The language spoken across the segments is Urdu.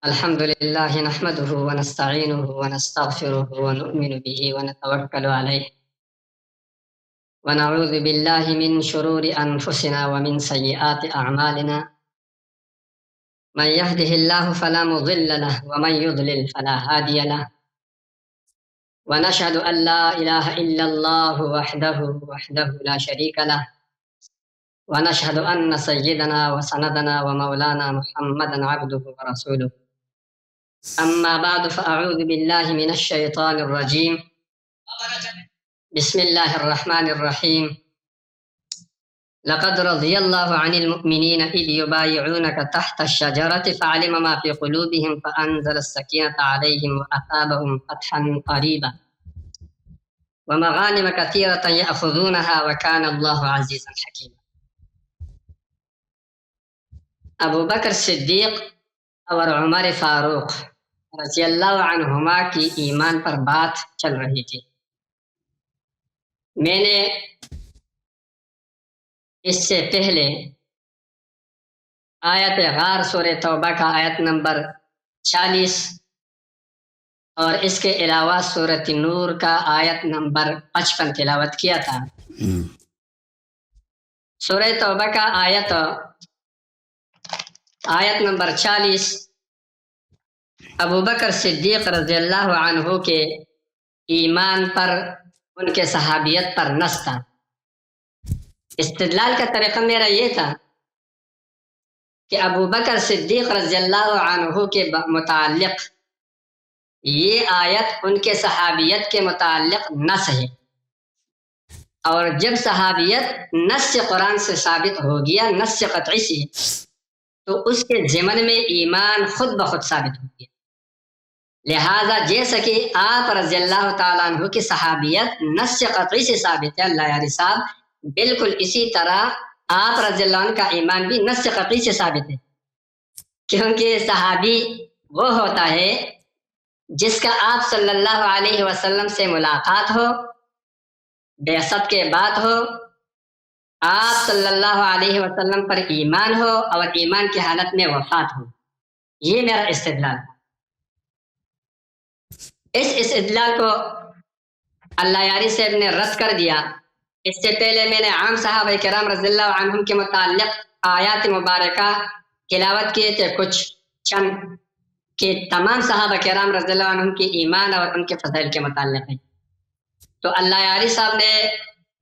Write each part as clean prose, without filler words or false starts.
الحمد لله نحمده ونستعينه ونستغفره ونؤمن به ونتوكل عليه ونعوذ بالله من شرور أنفسنا ومن سيئات أعمالنا. من يهده الله فلا مضل له ومن يضلل فلا هادي له، ونشهد أن لا إله إلا الله وحده لا شريك له، ونشهد أن سيدنا وسندنا ومولانا محمدا عبده ورسوله. أما بعد فأعوذ بالله من الشيطان الرجيم. بسم الله الرحمن الرحيم. لقد رضي الله عن المؤمنين إذ يبايعونك تحت الشجرة فعلم ما في قلوبهم فأنزل السكينة عليهم وأثابهم فتحا قريبا ومغانم كثيرة يأخذونها وكان الله عزيزا حكيما. ابو بکر صدیق اور عمر فاروق رضی اللہ عنہما کی ایمان پر بات چل رہی تھی. میں نے اس سے پہلے آیت غار سورہ توبہ کا آیت نمبر 40 اور اس کے علاوہ سورۃ نور کا آیت نمبر 55 تلاوت کیا تھا. سورہ توبہ کا آیت نمبر 40 ابو بکر صدیق رضی اللہ عنہ کے ایمان پر، ان کے صحابیت پر نص تھا. استدلال کا طریقہ میرا یہ تھا کہ ابو بکر صدیق رضی اللہ عنہ کے متعلق یہ آیت ان کے صحابیت کے متعلق نص ہے، اور جب صحابیت نص قرآن سے ثابت ہو گیا، نص قطعی سے، تو اس کے ضمن میں ایمان خود بخود ثابت ہو گیا. لہذا جیسا کہ آپ رضی اللہ تعالیٰ عنہ کی صحابیت نص قطعی سے ثابت ہے اللہ یاری صاحب، بالکل اسی طرح آپ رضی اللہ عنہ کا ایمان بھی نص قطعی سے ثابت ہے. کیونکہ صحابی وہ ہوتا ہے جس کا آپ صلی اللہ علیہ وسلم سے ملاقات ہو، بعثت کے بعد ہو، آپ صلی اللہ علیہ وسلم پر ایمان ہو اور ایمان کی حالت میں وفات ہو. یہ میرا استدلال. اس استدلال کو اللہ یاری صاحب نے رد کر دیا. اس سے پہلے میں نے عام صحابہ کرام رضی اللہ عنہم کے متعلق آیات مبارکہ تلاوت کیے تھے کچھ چند، کہ تمام صحابہ کرام رضی اللہ عنہم کی ایمان اور ان کے فضائل کے متعلق ہے. تو اللہ یاری صاحب نے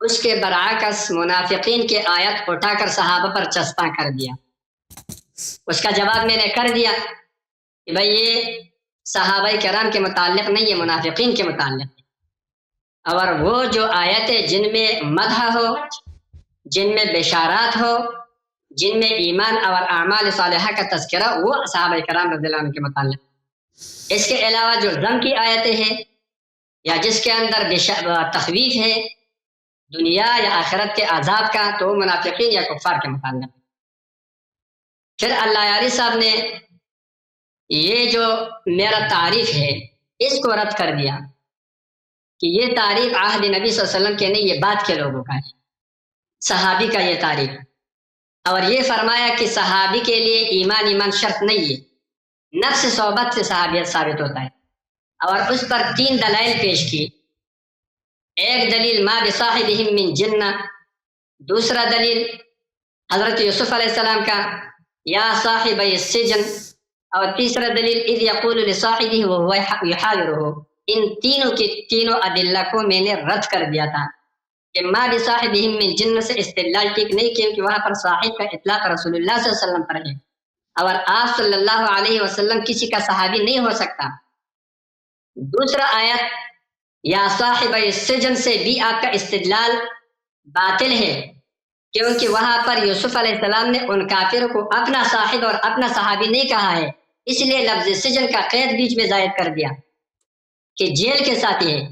اس کے برعکس منافقین کی آیت اٹھا کر صحابہ پر چسپاں کر دیا. اس کا جواب میں نے کر دیا کہ بھئی یہ صحابہ کرام کے متعلق نہیں، یہ منافقین کے متعلق ہے. اور وہ جو آیتیں جن میں مدح ہو، جن میں بشارات ہو، جن میں ایمان اور اعمال صالحہ کا تذکرہ، وہ صحابہ کرام رضی اللہ عنہ کے متعلق. اس کے علاوہ جو ذم کی آیتیں ہیں یا جس کے اندر تخویف ہے دنیا یا آخرت کے عذاب کا، تو وہ منافقین یا کفار کے متعلق. پھر اللہ یاری صاحب نے یہ جو میرا تعریف ہے اس کو رد کر دیا کہ یہ تعریف عہد نبی صلی اللہ علیہ وسلم کے نہیں، یہ بعد کے لوگوں کا ہے، صحابی کا یہ تعریف. اور یہ فرمایا کہ صحابی کے لیے ایمان شرط نہیں ہے، نفس صحبت سے صحابیت ثابت ہوتا ہے. اور اس پر 3 دلائل پیش کی. ایک دلیل ما بصاحبہم من جنہ، دوسرا دلیل حضرت یوسف علیہ السلام کا یا صاحب السجن، اور تیسرا دلیل اذ یقول لصاحبہ وہو یحاورہ. ان تینوں ادلہ کو میں نے رد کر دیا تھا کہ ما بصاحبہم من جنہ سے استدلال ٹھیک نہیں، کیونکہ وہاں پر صاحب کا اطلاق رسول اللہ صلی اللہ علیہ وسلم پر ہے، اور آپ صلی اللہ علیہ وسلم کسی کا صحابی نہیں ہو سکتا. دوسرا آیت یا صاحب السجن سے بھی آپ کا استدلال باطل ہے، کیونکہ وہاں پر یوسف علیہ السلام نے ان کافروں کو اپنا صاحب اور اپنا صحابی نہیں کہا ہے، اس لیے لفظ سجن کا قید بیچ میں زائد کر دیا کہ جیل کے ساتھی ہے.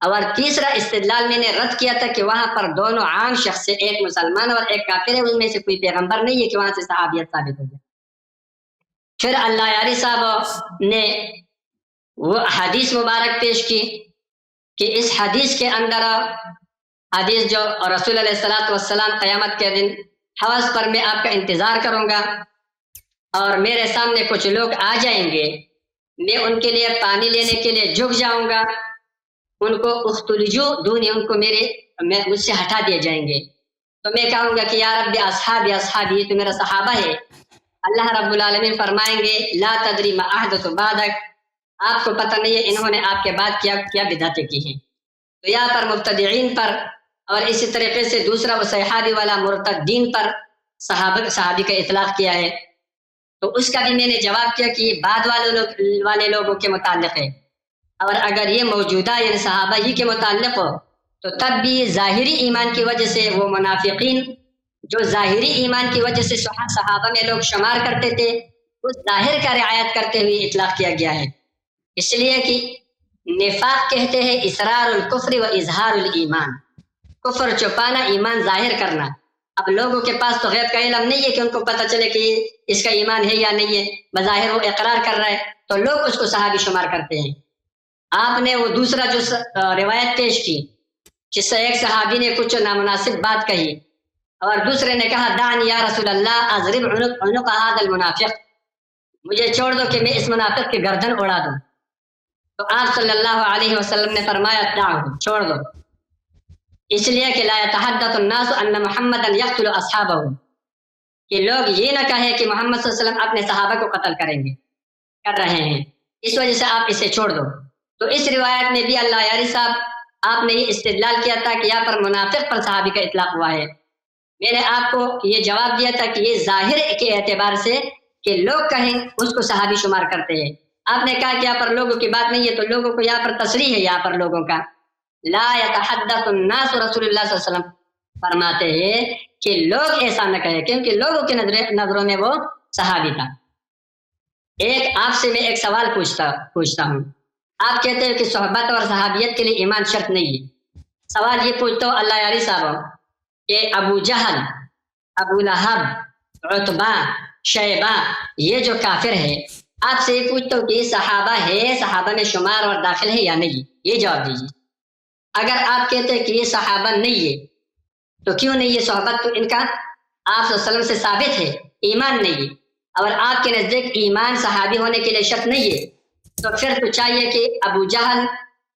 اور تیسرا استدلال میں نے رد کیا تھا کہ وہاں پر دونوں عام شخص سے، ایک مسلمان اور ایک کافر ہے، ان میں سے کوئی پیغمبر نہیں ہے کہ وہاں سے صحابیت ثابت ہو جائے. پھر اللہ یاری صاحب نے وہ حدیث مبارک پیش کی کہ اس حدیث کے اندر، حدیث جو رسول علیہ الصلوۃ والسلام قیامت کے دن حوض پر میں آپ کا انتظار کروں گا اور میرے سامنے کچھ لوگ آ جائیں گے، میں ان کے لیے پانی لینے کے لیے جھک جاؤں گا، ان کو اختلجو دونی، ان کو مجھ سے ہٹا دیے جائیں گے، تو میں کہوں گا کہ یا رب اصحابی اصحابی، یہ تو میرا صحابہ ہے۔ اللہ رب العالمین فرمائیں گے لا تدری ما احدث بعدک، آپ کو پتہ نہیں ہے انہوں نے آپ کے بعد کیا بدعتیں کی ہیں۔ تو یہاں پر مبتدعین پر اور اسی طریقے سے دوسرا وہ صحابی والا مرتدین پر صحابی کا اطلاق کیا ہے، تو اس کا بھی میں نے جواب کیا کہ یہ بعد والے لوگوں کے متعلق ہے، اور اگر یہ موجودہ یعنی صحابہ ہی کے متعلق ہو تو تب بھی ظاہری ایمان کی وجہ سے وہ منافقین جو ظاہری ایمان کی وجہ سے صحابہ میں لوگ شمار کرتے تھے، اس ظاہر کا رعایت کرتے ہوئے اطلاق کیا گیا ہے۔ اس لیے کہ نفاق کہتے ہیں اسرار الکفر و اظہار الایمان، کفر چھپانا، ایمان ظاہر کرنا۔ اب لوگوں کے پاس تو غیب کا علم نہیں ہے کہ ان کو پتہ چلے کہ اس کا ایمان ہے یا نہیں ہے، بظاہر وہ اقرار کر رہا ہے تو لوگ اس کو صحابی شمار کرتے ہیں۔ آپ نے وہ دوسرا جو روایت پیش کی جس سے ایک صحابی نے کچھ نامناسب بات کہی اور دوسرے نے کہا دعنی یا رسول اللہ اضرب عنق هذا المنافق، مجھے چھوڑ دو کہ میں اس منافق کی گردن اڑا دوں، تو آپ صلی اللہ علیہ وسلم نے فرمایا دعو، چھوڑ دو، اس لیے کہ لا يتحدث الناس ان محمدا يقتل اصحابه، کہ لوگ یہ نہ کہیں کہ محمد صلی اللہ علیہ وسلم اپنے صحابہ کو قتل کر رہے ہیں، اس وجہ سے آپ اسے چھوڑ دو۔ تو اس روایت میں بھی اللہ یاری صاحب آپ نے یہ استدلال کیا تھا کہ یہاں پر منافق پر صحابی کا اطلاق ہوا ہے۔ میں نے آپ کو یہ جواب دیا تھا کہ یہ ظاہر کے اعتبار سے کہ لوگ کہیں اس کو صحابی شمار کرتے ہیں، آپ نے کہا کہ یہاں پر لوگوں کی بات نہیں ہے، تو لوگوں کو یہاں پر تصریح ہے، یہاں پر لوگوں کا لا يتحدث الناس رسول اللہ صلی اللہ علیہ وسلم فرماتے ہیں کہ لوگ ایسا نہ کہیں، کیونکہ لوگوں کی نظروں میں وہ صحابی تھا۔ ایک آپ سے میں ایک سوال پوچھتا ہوں، آپ کہتے ہیں کہ صحبت اور صحابیت کے لیے ایمان شرط نہیں ہے، سوال یہ پوچھتا ہوں اللہ یاری صاحب کہ ابو جہل، ابو لہب، عتبہ، شیبہ، یہ جو کافر ہے، آپ سے یہ پوچھتا ہوں کہ یہ صحابہ ہے، صحابہ میں شمار اور داخل ہے یا نہیں، یہ جواب دیجیے۔ اگر آپ کہتے ہیں کہ یہ صحابہ نہیں ہے تو کیوں نہیں ہے؟ صحبت تو ان کا آپ صلی اللہ علیہ وسلم سے ثابت ہے، ایمان نہیں ہے، اور آپ کے نزدیک ایمان صحابی ہونے کے لیے شرط نہیں ہے، تو پھر تو چاہیے کہ ابو جہل،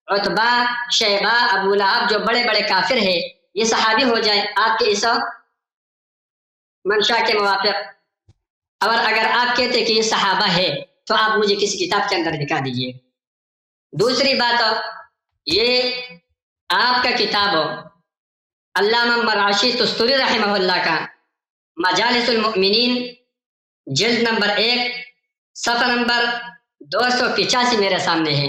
عتبہ، شیبہ، ابو لہب جو بڑے بڑے کافر ہیں یہ صحابی ہو جائیں آپ کے اس منشا کے موافق۔ اور اگر آپ کہتے کہ یہ صحابہ ہے تو آپ مجھے کسی کتاب کے اندر دکھا دیجیے۔ دوسری بات، یہ آپ کا کتاب علامہ مراشی تستوری رحمہ اللہ کا مجالس المؤمنین جلد نمبر 1 صفحہ نمبر 285 میرے سامنے ہے۔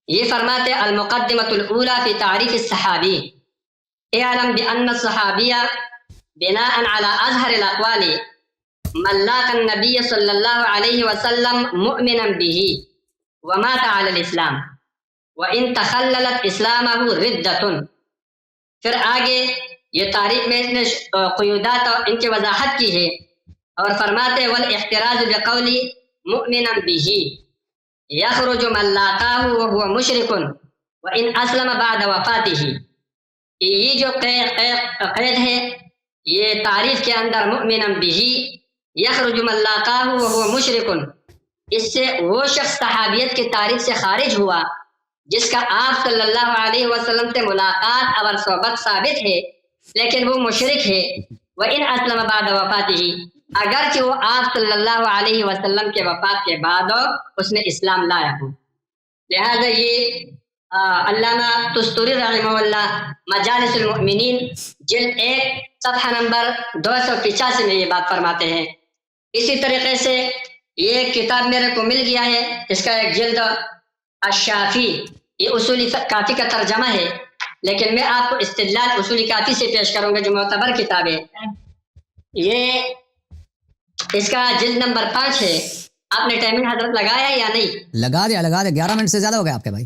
یہ فرماتے المقدمۃ الاولی فی تعریف الصحابی اعلم بان الصحابی بناء على اظہر الاقوال من لاق النبی صلی اللہ علیہ وسلم مؤمنا به ومات على الاسلام وان تخللت اسلامه ردۃ۔ پھر آگے یہ تاریخ میں اس نے قیودات اور ان کی وضاحت کی ہے اور فرماتے والاحتراز بقول مؤمنا به یخرج من لاقاه وهو مشرک وان اسلم بعد وفاته، کہ یہ جو قید ہے یہ تعریف کے اندر مؤمنا به یخرج من لاقاه وهو مشرک، اس سے وہ شخص صحابیت کی تعریف سے خارج ہوا جس کا آپ صلی اللہ علیہ وسلم سے ملاقات اور صحبت ثابت ہے لیکن وہ مشرک ہے، وَإِنْ أَسْلَمَ بَعْدَ وَفَاتِهِ، اگرچہ وہ آپ صلی اللہ علیہ وسلم کے وفات کے بعد اس نے اسلام لایا ہو۔ لہذا یہ علامہ تستوری رحمہ اللہ مجالس المؤمنین جلد 1 صفحہ نمبر 285 میں یہ بات فرماتے ہیں۔ اسی طریقے سے یہ ایک کتاب میرے کو مل گیا ہے، اس کا ایک جلد الشافی، یہ اصولی کافی کا ترجمہ ہے، لیکن میں آپ کو استدلال اصولی کافی سے پیش کروں گا جو معتبر کتاب ہے۔ یہ اس کا جلد نمبر 5 ہے۔ آپ نے ٹائمنگ حضرت لگایا یا نہیں؟ لگا دیا 11 منٹ سے زیادہ ہو گیا آپ کے بھائی،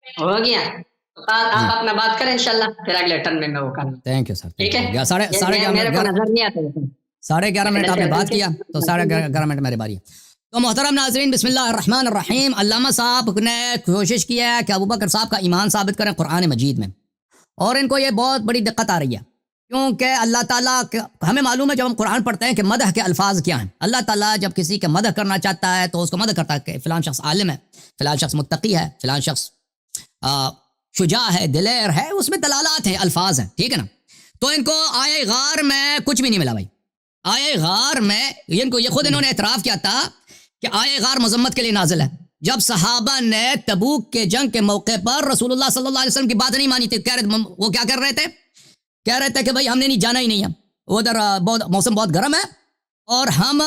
ہو گیا تو آپ اپنا بات کریں انشاءاللہ، پھر اگلے ٹرن میں وہ کروں۔ تھینک یو سر، ٹھیک ہے، میرے کو نظر نہیں آتا۔ 11:30 منٹ آپ نے بات کیا تو 11:30 منٹ میری باری ہے۔ تو محترم ناظرین، بسم اللہ الرحمن الرحیم، علامہ صاحب نے کوشش کی ہے کہ ابوبکر صاحب کا ایمان ثابت کریں قرآن مجید میں، اور ان کو یہ بہت بڑی دقت آ رہی ہے کیونکہ اللہ تعالیٰ ہمیں معلوم ہے جب ہم قرآن پڑھتے ہیں کہ مدح کے الفاظ کیا ہیں. اللہ تعالیٰ جب کسی کے مدح کرنا چاہتا ہے تو اس کو مدح کرتا ہے کہ فلان شخص عالم ہے، فلان شخص متقی ہے، فلان شخص شجاع ہے، دلیر ہے. اس میں دلالات ہیں، الفاظ ہیں، ٹھیک ہے نا. تو ان کو آیہ غار میں کچھ بھی نہیں ملا بھائی. آیہ غار میں ان کو یہ خود انہوں نے اعتراف کیا تھا کہ آیہ غار مذمت کے لیے نازل ہے. جب صحابہ نے تبوک کے جنگ کے موقع پر رسول اللہ صلی اللہ علیہ وسلم کی بات نہیں مانی تھی، وہ کیا کر رہے تھے؟ کہہ رہے تھے کہ بھائی ہم نے نہیں جانا ہی نہیں ہے، ادھر موسم بہت گرم ہے اور ہم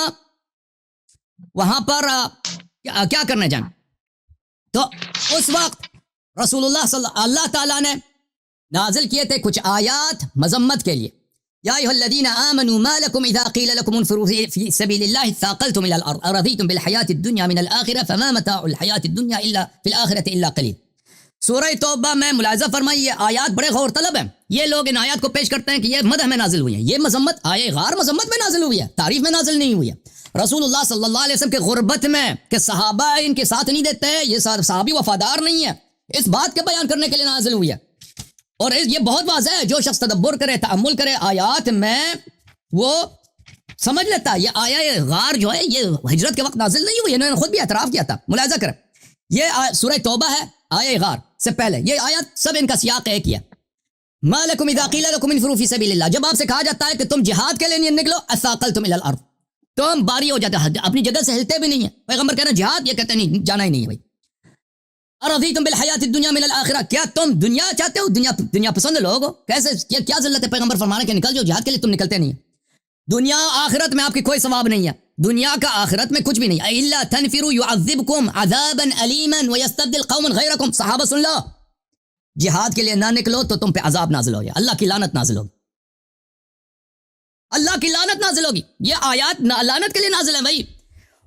وہاں پر کیا کرنے جائیں. تو اس وقت رسول اللہ تعالیٰ نے نازل کیے تھے کچھ آیات مذمت کے لیے. یا ایھا الذین آمنوا ما لکم اذا قیل لکم انفروا فی سبیل اللہ ثاقلتم الی الارض ارضیتم بالحیاۃ الدنیا من الآخرہ فما متاع الحیاۃ الدنیا الا فی الآخرۃ الا قلیل. سورہ توبہ میں ملاحظہ فرمائی یہ آیات بڑے غور طلب ہیں. یہ لوگ ان آیات کو پیش کرتے ہیں کہ یہ مدح میں نازل ہوئی ہیں. یہ مذمت آیہ غار مذمت میں نازل ہوئی ہے، تعریف میں نازل نہیں ہوئی ہے. رسول اللہ صلی اللہ علیہ وسلم کے غربت میں کہ صحابہ ان کے ساتھ نہیں دیتے، یہ صحابی وفادار نہیں ہے، اس بات کے بیان کرنے کے لیے نازل ہوئی ہے. اور یہ بہت واضح ہے، جو شخص تدبر کرے، تأمل کرے آیات میں، وہ سمجھ لیتا یہ آیہ غار جو ہے یہ ہجرت کے وقت نازل نہیں ہوئی ہے. انہوں نے خود بھی اعتراف کیا تھا. ملاحظہ کریں، یہ سورہ توبہ ہے، آیہ غار سے پہلے یہ آیات سب ان کا سیاق ایک ہی ہے. ما لکم اذا قیل لکم انفروا فی سبیل اللہ، جب آپ سے کہا جاتا ہے کہ تم جہاد کے لیے نکلو، اثاقلتم الی الارض، تم باری ہو جاتے ہیں، اپنی جگہ سے ہلتے بھی نہیں ہیں. پیغمبر کہنا جہاد، یہ کہتے نہیں جانا ہی نہیں ہے بھائی. ارضیتم بالحیات الدنیا من الآخرہ، کیا تم دنیا چاہتے ہو، دنیا پسند لوگ ہو؟ کیسے کیا ذلت ہے پیغمبر فرمانے کہ نکل جاؤ جہاد کے لیے، تم نکلتے نہیں ہیں. دنیا آخرت میں آپ کی کوئی ثواب نہیں ہے، دنیا کا آخرت میں کچھ بھی نہیں. الا تنفروا يعذبكم عذابا الیما ويستبدل قوما غیرکم. صحابہ سن لو، جہاد کے لیے نہ نکلو تو تم پہ عذاب نازل ہوگا، اللہ کی لعنت نازل ہوگی، اللہ کی لعنت نازل ہوگی. یہ آیات لعنت کے لیے نازل ہے بھائی.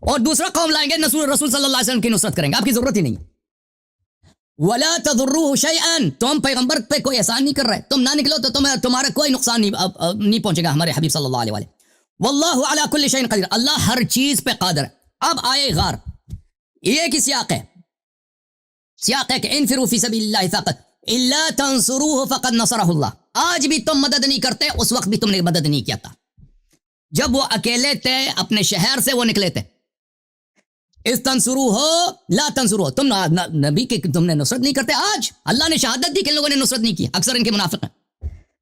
اور دوسرا قوم لائیں گے، رسول صلی اللہ علیہ وسلم کی نصرت کریں گے، آپ کی ضرورت ہی نہیں. ولا تضروه شيئا، تم پیغمبر پہ کوئی احسان نہیں کر رہے، تم نہ نکلو تو تمہارا کوئی نقصان نہیں پہنچے گا ہمارے حبیب صلی اللہ علیہ وآلہ. واللہ علی کل شیء قدیر، اللہ ہر چیز پہ قادر ہے. اب آیہ غار یہ ایک سیاق ہے کہ انفروا فی سبیل اللہ ثاقلت الا تنصروه فقد نصرہ اللہ. آج بھی تم مدد نہیں کرتے، اس وقت بھی تم نے مدد نہیں کیا تھا. جب وہ اکیلے تھے اپنے شہر سے وہ نکلے تھے. اس تنصروه لا تنصروه، تم نبی کی تم نے نصرت نہیں کرتے. آج اللہ نے شہادت دی کہ لوگوں نے نصرت نہیں کی، اکثر ان کے منافق ہیں.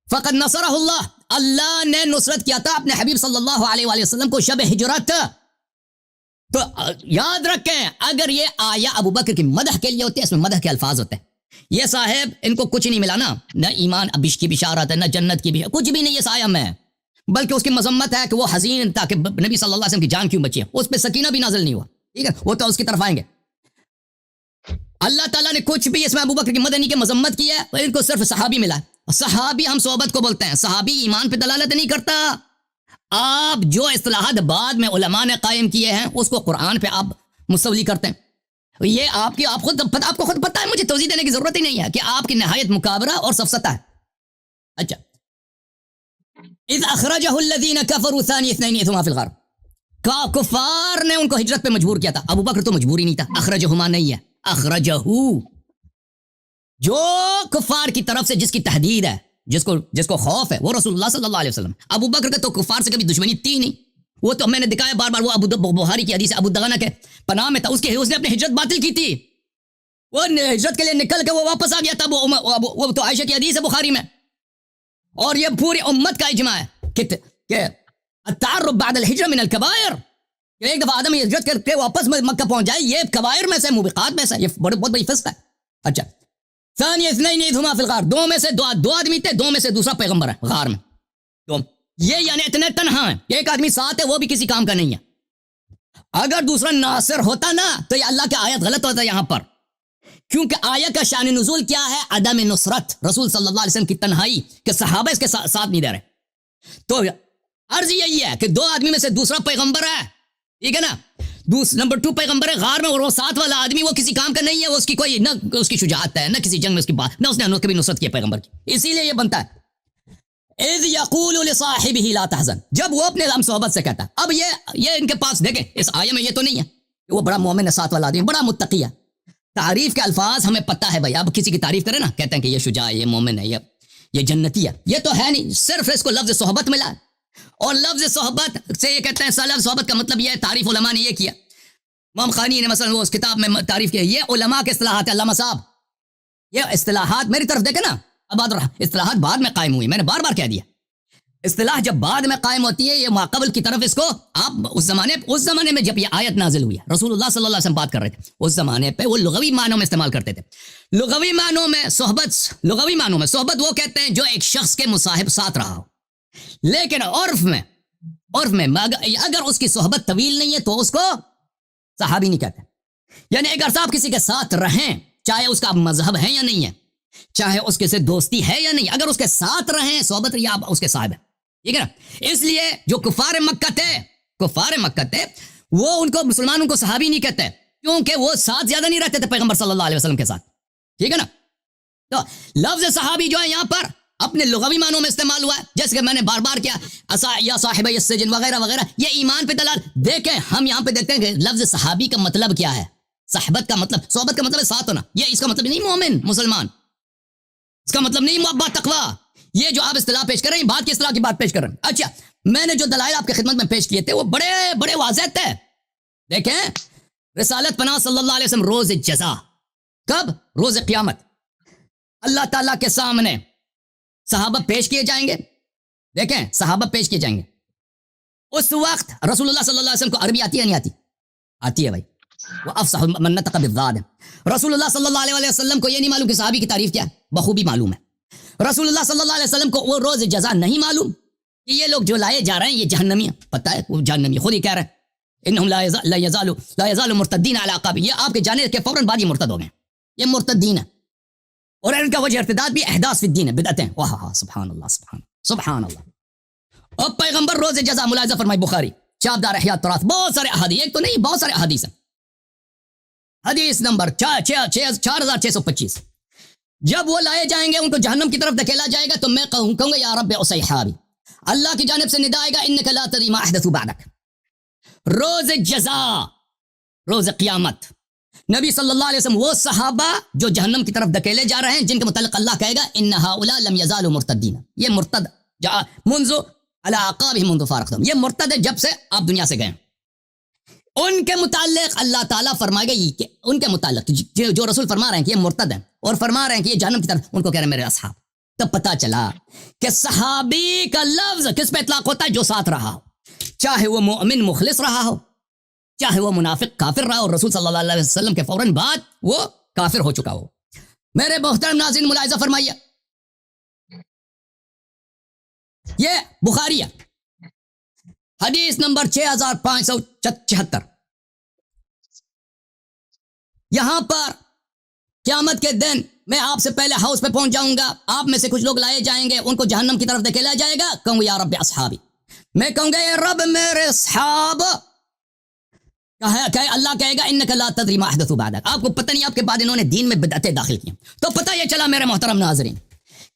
فقد نصرہ اللہ، اللہ نے نصرت کیا تھا اپنے حبیب صلی اللہ علیہ وآلہ وسلم کو شب ہجرت. تو یاد رکھیں، اگر یہ آیا ابو بکر کی مدح کے لیے ہوتے ہیں، اس میں مدح کے الفاظ ہوتے ہیں. یہ صاحب ان کو کچھ نہیں ملا نا، نہ ایمان ابش کی بشارت ہے، نہ جنت کی بشارت، کچھ بھی نہیں. یہ سایہ میں بلکہ اس کی مذمت ہے کہ وہ حزین تھا کہ نبی صلی اللہ علیہ وسلم کی جان کیوں بچی ہے. اس پہ سکینہ بھی نازل نہیں ہوا، ٹھیک ہے، وہ تو اس کی طرف آئیں گے. اللہ تعالیٰ نے کچھ بھی اس میں ابو بکر کی مدد نہیں کی، مذمت کی ہے. ان کو صرف صحابی ملا. صحابی ہم صحبت کو بولتے ہیں، صحابی ایمان پہ دلالت نہیں کرتا. آپ جو اصطلاحات بعد میں علماء نے قائم کیے ہیں اس کو قرآن پہ آپ مستولی کرتے ہیں. یہ آپ کو خود پتہ ہے، مجھے توضیح دینے کی ضرورت ہی نہیں ہے کہ آپ کی نہایت مکابرہ اور سفسطہ ہے. اچھا، اذ اخرجہ الذین کفروا ثانی اثنین اذ ہما فی الغار، کفار نے ان کو ہجرت پہ مجبور کیا تھا. ابو بکر تو مجبور ہی نہیں تھا، اخرجہما نہیں ہے، اخرجہ، جو کفار کی طرف سے جس کی تحدید ہے، جس کو خوف ہے، وہ رسول اللہ صلی اللہ علیہ وسلم. ابو بکر کے تو کفار سے کبھی دشمنی تھی نہیں. وہ تو میں نے دکھایا بار بار، وہ بخاری کی حدیث ابو دغنہ کے پناہ میں تھا، اس نے اپنی ہجرت باطل کی تھی. وہ ہجرت کے لیے نکل کے وہ واپس آ گیا تھا. وہ تو عائشہ کی حدیث ہے بخاری میں. اور یہ پوری امت کا اجماع ہے کہ التعرب بعد الہجرہ من الکبائر، ایک دفعہ آدم ہجرت کر کے واپس مکہ پہنچ جائے، یہ کبائر میں سے، موبقات میں سے، یہ بہت بڑی فسق ہے. اچھا، ثانی اثنین اذ ہما فی الغار، دو میں سے دو آدمی تھے، دو میں سے دوسرا پیغمبر ہے غار میں. دو یہ یعنی اتنے تنہا ہیں، ایک آدمی ساتھ ہے، وہ بھی کسی کام کا نہیں ہے. اگر دوسرا ناصر ہوتا نا تو یہ اللہ کی آیت غلط ہوتا ہے یہاں پر، کیونکہ آیت کا شان نزول کیا ہے؟ عدم نصرت، رسول صلی اللہ علیہ وسلم کی تنہائی، کہ صحابہ اس کے ساتھ نہیں دے رہے. تو عرض یہی ہے کہ دو آدمی میں سے دوسرا پیغمبر ہے، ٹھیک ہے نا. نمبر 2 پیغمبر ہے غار میں، اور وہ ساتھ والا آدمی وہ کسی کام کا نہیں ہے، وہ اس کی کوئی نہ اس کی شجاعت ہے، نہ کسی جنگ میں اس کی بات، نہ اس نے کبھی نصرت کی پیغمبر کی. اسی لیے یہ بنتا ہے اذ یقول لصاحبہ لا تحزن، جب وہ اپنے ہم صحبت سے کہتا ہے. اب یہ ان کے پاس دیکھیں، اس آیے میں یہ تو نہیں ہے کہ وہ بڑا مومن ہے، ساتھ والا آدمی بڑا متقی ہے. تعریف کے الفاظ ہمیں پتہ ہے بھائی. اب کسی کی تعریف کرے نا، کہتے ہیں کہ یہ شجاع ہے، یہ مومن ہے، یہ جنتی ہے. یہ تو ہے نہیں, صرف اس کو لفظ صحبت ملا ہے. اور لفظ صحبت سے یہ کہتے ہیں لفظ صحبت کا مطلب یہ ہے, تعریف علماء نے یہ کیا, امام خانی نے مثلا وہ اس کتاب میں تعریف کیا, یہ علماء کے اصطلاحات ہیں. علامہ صاحب یہ اصطلاحات میری طرف دیکھیں نا, اب اصطلاحات بعد میں قائم ہوئی, میں نے بار بار کہہ دیا. اصطلاح جب بعد میں قائم ہوتی ہے, یہ ماقبل کی طرف اس کو آپ اس زمانے میں جب یہ آیت نازل ہوئی, رسول اللہ صلی اللہ علیہ وسلم بات کر رہے تھے, اس زمانے پہ وہ لغوی معنوں میں استعمال کرتے تھے. لغوی معنوں میں صحبت وہ کہتے ہیں جو ایک شخص کے مصاحب ساتھ رہا ہو. لیکن عرف میں اگر اس کی صحبت طویل نہیں ہے تو اس کو صحابی نہیں کہتے. یعنی اگر آپ کسی کے ساتھ رہیں, چاہے اس کا مذہب ہے یا نہیں ہے, چاہے اس کے سے دوستی ہے یا نہیں, اگر اس کے ساتھ رہیں صحبت یا اس کے صاحب ہے, ٹھیک ہے نا. اس لیے جو کفار مکہ تھے وہ ان کو مسلمانوں کو صحابی نہیں کہتے, کیونکہ وہ ساتھ زیادہ نہیں رہتے تھے پیغمبر صلی اللہ علیہ وسلم کے ساتھ, ٹھیک ہے نا. تو لفظ صحابی جو ہے یہاں پر اپنے لغوی معنوں میں استعمال ہوا ہے, جیسے کہ میں نے بار بار کیا, یا صاحب السجن وغیرہ وغیرہ, یہ ایمان پہ دلال. دیکھیں ہم یہاں پہ دیکھتے ہیں کہ لفظ صحابی کا مطلب کیا ہے. صحبت کا مطلب, صحبت کا مطلب ہے ساتھ ہونا, یہ اس کا مطلب نہیں مومن مسلمان, اس کا مطلب نہیں محبت تقوی. یہ جو آپ اصطلاح پیش کر رہے ہیں, بات کی اصطلاح کی بات پیش کر رہے ہیں. اچھا, میں نے جو دلائل آپ کی خدمت میں پیش کیے تھے وہ بڑے بڑے واضح تھے. دیکھیں رسالت پناہ صلی اللہ علیہ وسلم روز جزا, کب؟ روز قیامت. اللہ تعالیٰ کے سامنے صحابہ پیش کیے جائیں گے. دیکھیں صحابہ پیش کیے جائیں گے. اس وقت رسول اللہ صلی اللہ علیہ وسلم کو عربی آتی ہے نہیں آتی؟ آتی ہے بھائی, وہ افصح من نطق بالضاد ہے. رسول اللہ صلی اللہ علیہ وسلم کو یہ نہیں معلوم کہ صحابی کی تعریف کیا ہے, بخوبی معلوم ہے. رسول اللہ صلی اللہ علیہ وسلم کو وہ روز جزا نہیں معلوم کہ یہ لوگ جو لائے جا رہے ہیں یہ جہنمی ہیں. پتہ ہے وہ جہنمی, خود ہی کہہ رہے ہیں انہم لا یزالوا مرتدین علی اعقابہم, یہ آپ کے جانے کے فوراً بعد یہ مرتد ہو گئے, یہ مرتدین ہیں. اور ان کا وجہ ارتداد بھی احداث فی الدین ہے, بدعتیں. واہ سبحان اللہ سبحان اللہ. اور پیغمبر روز جزا ملاحظہ فرمائے, بخاری چابدار احیاء التراث, بہت سارے احادیث, ایک تو نہیں بہت سارے احادیث ہیں. حدیث نمبر 4625, جب وہ لائے جائیں گے ان کو جہنم کی طرف دھکیلا جائے گا تو میں کہوں گا یا رب اصحابی, اللہ کی جانب سے ندا آئے گا انک لا تدری ما احدثوا بعدک. روز جزا, روز قیامت, نبی صلی اللہ علیہ وسلم وہ صحابہ جو جہنم کی طرف دھکیلے جا رہے ہیں جن کے متعلق اللہ کہے گا ان هؤلاء لم يزالوا مرتدین, یہ مرتد منذ على اعقابهم منذ فارقتهم, یہ مرتد ہے جب سے آپ دنیا سے گئے. ان کے متعلق اللہ تعالیٰ فرمائے گا کہ ان کے متعلق جو رسول فرما رہے ہیں کہ یہ مرتد ہیں اور فرما رہے ہیں کہ یہ جہنم کی طرف, ان کو کہہ رہے ہیں میرے اصحاب. تب پتہ چلا کہ صحابی کا لفظ کس پہ اطلاق ہوتا ہے؟ جو ساتھ رہا ہو, چاہے وہ مومن مخلص رہا ہو, چاہے وہ منافق کافر رہا ہو, رسول صلی اللہ علیہ وسلم کے فوراً بعد وہ کافر ہو چکا ہو. میرے محترم ناظرین ملاحظہ فرمائیے, یہ بخاری ہے, حدیث نمبر 6576. یہاں پر قیامت کے دن میں آپ سے پہلے ہاؤس پہ پہنچ جاؤں گا, آپ میں سے کچھ لوگ لائے جائیں گے, ان کو جہنم کی طرف دھکیلا جائے گا, کہوں گا یا رب اصحابی, میں کہوں گا یا رب میرے اصحاب. اللہ کہے گا انک لا تدری ما احدثوا بعدک, آپ کو پتہ نہیں آپ کے بعد انہوں نے دین میں بدعتیں داخل کی. تو پتہ یہ چلا میرے محترم ناظرین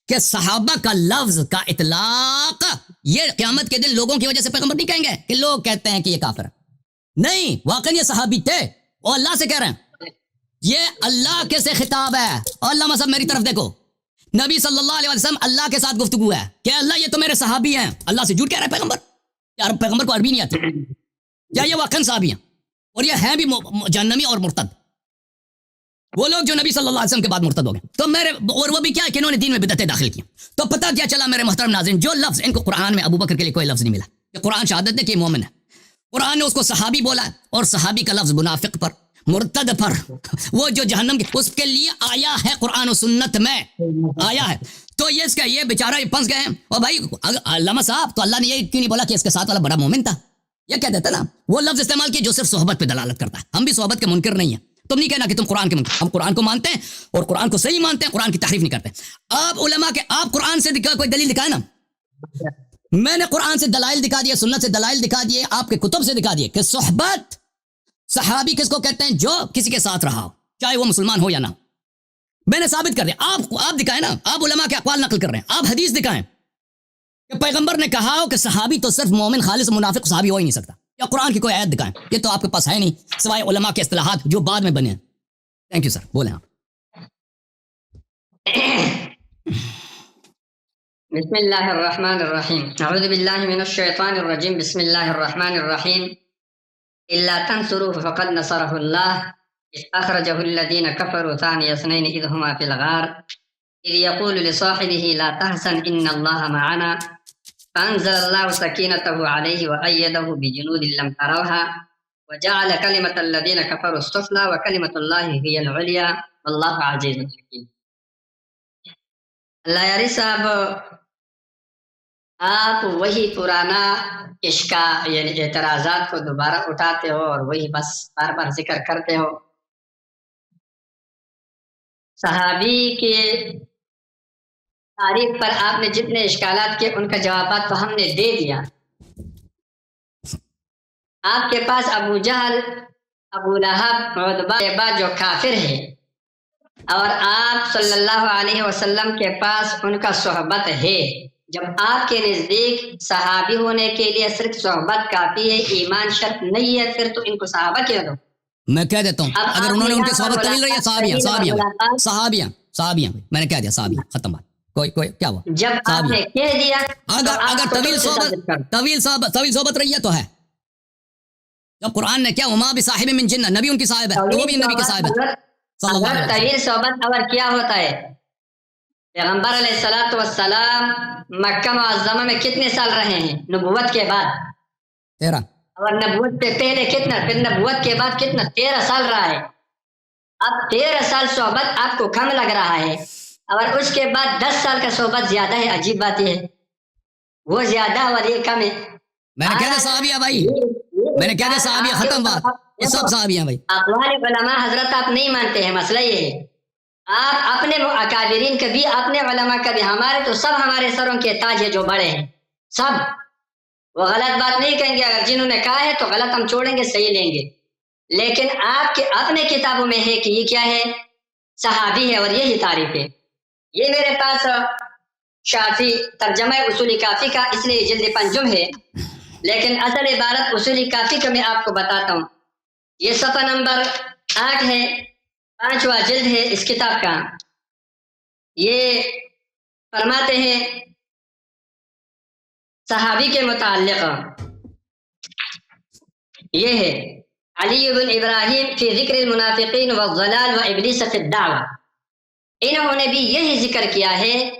کہ صحابہ کا لفظ کا اطلاق یہ قیامت کے دن لوگوں کی وجہ سے پیغمبر نہیں کہیں گے کہ لوگ کہتے ہیں کہ یہ کافر ہے. نہیں, واقعی یہ صحابی تھے اور اللہ سے کہہ رہے ہیں, یہ اللہ کے سے خطاب ہے. اور علامہ صاحب میری طرف دیکھو, نبی صلی اللہ علیہ وسلم اللہ کے ساتھ گفتگو ہے کہ اللہ یہ تو میرے صحابی ہیں. اللہ سے جھوٹ کہہ رہے ہیں پیغمبر, یا پیغمبر کو عربی نہیں آتی, یا یہ واقعی صحابی ہیں اور یہ ہیں بھی جہنمی اور مرتد, وہ لوگ جو نبی صلی اللہ علیہ وسلم کے بعد مرتد ہو گئے. تو میرے اور وہ بھی کیا ہے کہ انہوں نے دین میں بدعتیں داخل کی. تو پتہ کیا چلا میرے محترم ناظرین, جو لفظ ان کو قرآن میں ابو بکر کے لیے کوئی لفظ نہیں ملا کہ قرآن شہادت دے کہ یہ مومن ہے. قرآن نے اس کو صحابی بولا ہے, اور صحابی کا لفظ منافق پر, مرتد پر, وہ جو جہنم کی اس کے لیے آیا ہے, قرآن و سنت میں آیا ہے. تو یہ اس کا یہ بیچارہ یہ پھنس گئے ہیں. اور بھائی علامہ صاحب, تو اللہ نے یہ کیوں نہیں بولا کہ اس کے ساتھ والا بڑا مومن تھا؟ یہ کہہ دیتا نا, وہ لفظ استعمال کیا جو صرف صحبت پہ دلالت کرتا ہے. ہم بھی صحبت کے منکر نہیں ہیں, تم نہیں کہنا کہ تم قرآن کے منکر, ہم قرآن کو مانتے ہیں اور قرآن کو صحیح مانتے ہیں, قرآن کی تحریف نہیں کرتے. آپ علماء کے, آپ قرآن سے کوئی دلیل دکھائے نا, میں نے قرآن سے دلائل دکھا دیے, سنت سے دلائل دکھا دیے, آپ کے کتب سے دکھا دیے کہ صحبت صحابی کس کو کہتے ہیں؟ جو کسی کے ساتھ رہا ہو, چاہے وہ مسلمان ہو یا نہ. میں نے ثابت کر دیا, آپ دکھائیں نا, آپ علماء کے اقوال نقل کر رہے ہیں, آپ حدیث دکھائیں کہ پیغمبر نے کہا ہو کہ صحابی تو صرف مومن خالص منافق صحابی ہو ہی نہیں سکتا, یا قرآن کی کوئی آیت دکھائیں. یہ تو آپ کے پاس ہے نہیں, سوائے علماء کے اصطلاحات جو بعد میں بنے ہیں. تھینک یو سر, بولیں آپ. بسم الله الرحمن الرحيم. أعوذ بالله من الشيطان الرجيم. بسم الله الرحمن الرحيم. إلا تنصروه فقد نصره الله إذ أخرجه الذين كفروا ثاني اثنين إذ هما في الغار إذ يقول لصاحبه لا تحزن إن الله معنا فأنزل الله سكينته عليه وأيده بجنود لم تروها وجعل كلمة الذين كفروا السفلى وكلمة الله هي العليا والله عزيز حكيم. اللہ یاری صاحب، آپ وہی پرانا اشکا یعنی اعتراضات کو دوبارہ اٹھاتے ہو اور وہی بس بار بار ذکر کرتے ہو. صحابی کے تاریخ پر آپ نے جتنے اشکالات کیے ان کا جوابات تو ہم نے دے دیا. آپ کے پاس ابو جہل، ابو لہب، عتبہ کے بعد جو کافر ہے، اور آپ صلی اللہ علیہ وسلم کے پاس ان کا صحبت ہے. جب آپ کے نزدیک صحابی ہونے کے لیے صرف صحبت کافی ہے، ایمان شرط نہیں ہے، پھر تو ان کو صحابہ کہہ دو. میں کہہ دیتا ہوں اگر انہوں نے ان کی صحبت طویل رہی ہے صحابیاں میں نے کہہ دیا صحابیاں، ختم بات. کوئی کیا ہوا جب آپ نے کہہ دیا اگر طویل صحبت رہی ہے تو ہے. جب قرآن نے کیا وما بصاحب من جنہ، نبی ان کی صاحب ہے تو وہ بھی نبی کے صاحب ہے صلی اللہ علیہ وسلم. طویل صحبت اور کیا ہوتا ہے؟ پیغمبر علیہ الصلوۃ والسلام مکہ معظمہ میں کتنے سال رہے ہیں نبوت کے بعد؟ 13. اور نبوت سے پہلے کتنا، پھر نبوت کے بعد کتنا؟ 13 سال رہا ہے. اب 13 سال صحبت آپ کو کم لگ رہا ہے اور اس کے بعد 10 سال کا صحبت زیادہ ہے. عجیب بات یہ ہے، وہ زیادہ اور یہ کم ہے. میں نے کہہ دیا صحابیہ بھائی، میں نے کہہ دیا صحابیہ، ختم بات. یہ سب صحابیہ بھائی. اقوال علماء حضرت آپ نہیں مانتے ہیں، مسئلہ یہ ہے. آپ اپنے اکابرین کا بھی، اپنے علماء کا بھی، ہمارے تو سب ہمارے سروں کے تاج ہے جو بڑے ہیں سب. وہ غلط بات نہیں کہیں گے، اگر جنہوں نے کہا ہے تو غلط ہم چھوڑیں گے، صحیح لیں گے. لیکن آپ کے اپنے کتابوں میں ہے کہ یہ کیا ہے؟ صحابی ہے اور یہی تعریف ہے. یہ میرے پاس شافی ترجمہ اصول کافی کا، اس لیے جلد پنجم ہے، لیکن اصل عبارت اصول کافی کا میں آپ کو بتاتا ہوں. یہ صفحہ نمبر 8 ہے، 5واں جلد ہے اس کتاب کا. یہ فرماتے ہیں صحابی کے متعلق، یہ ہے علی بن ابراہیم فی ذکر المنافقین والضلال و ابلیس فی الدعوہ. انہوں نے بھی یہی ذکر کیا ہے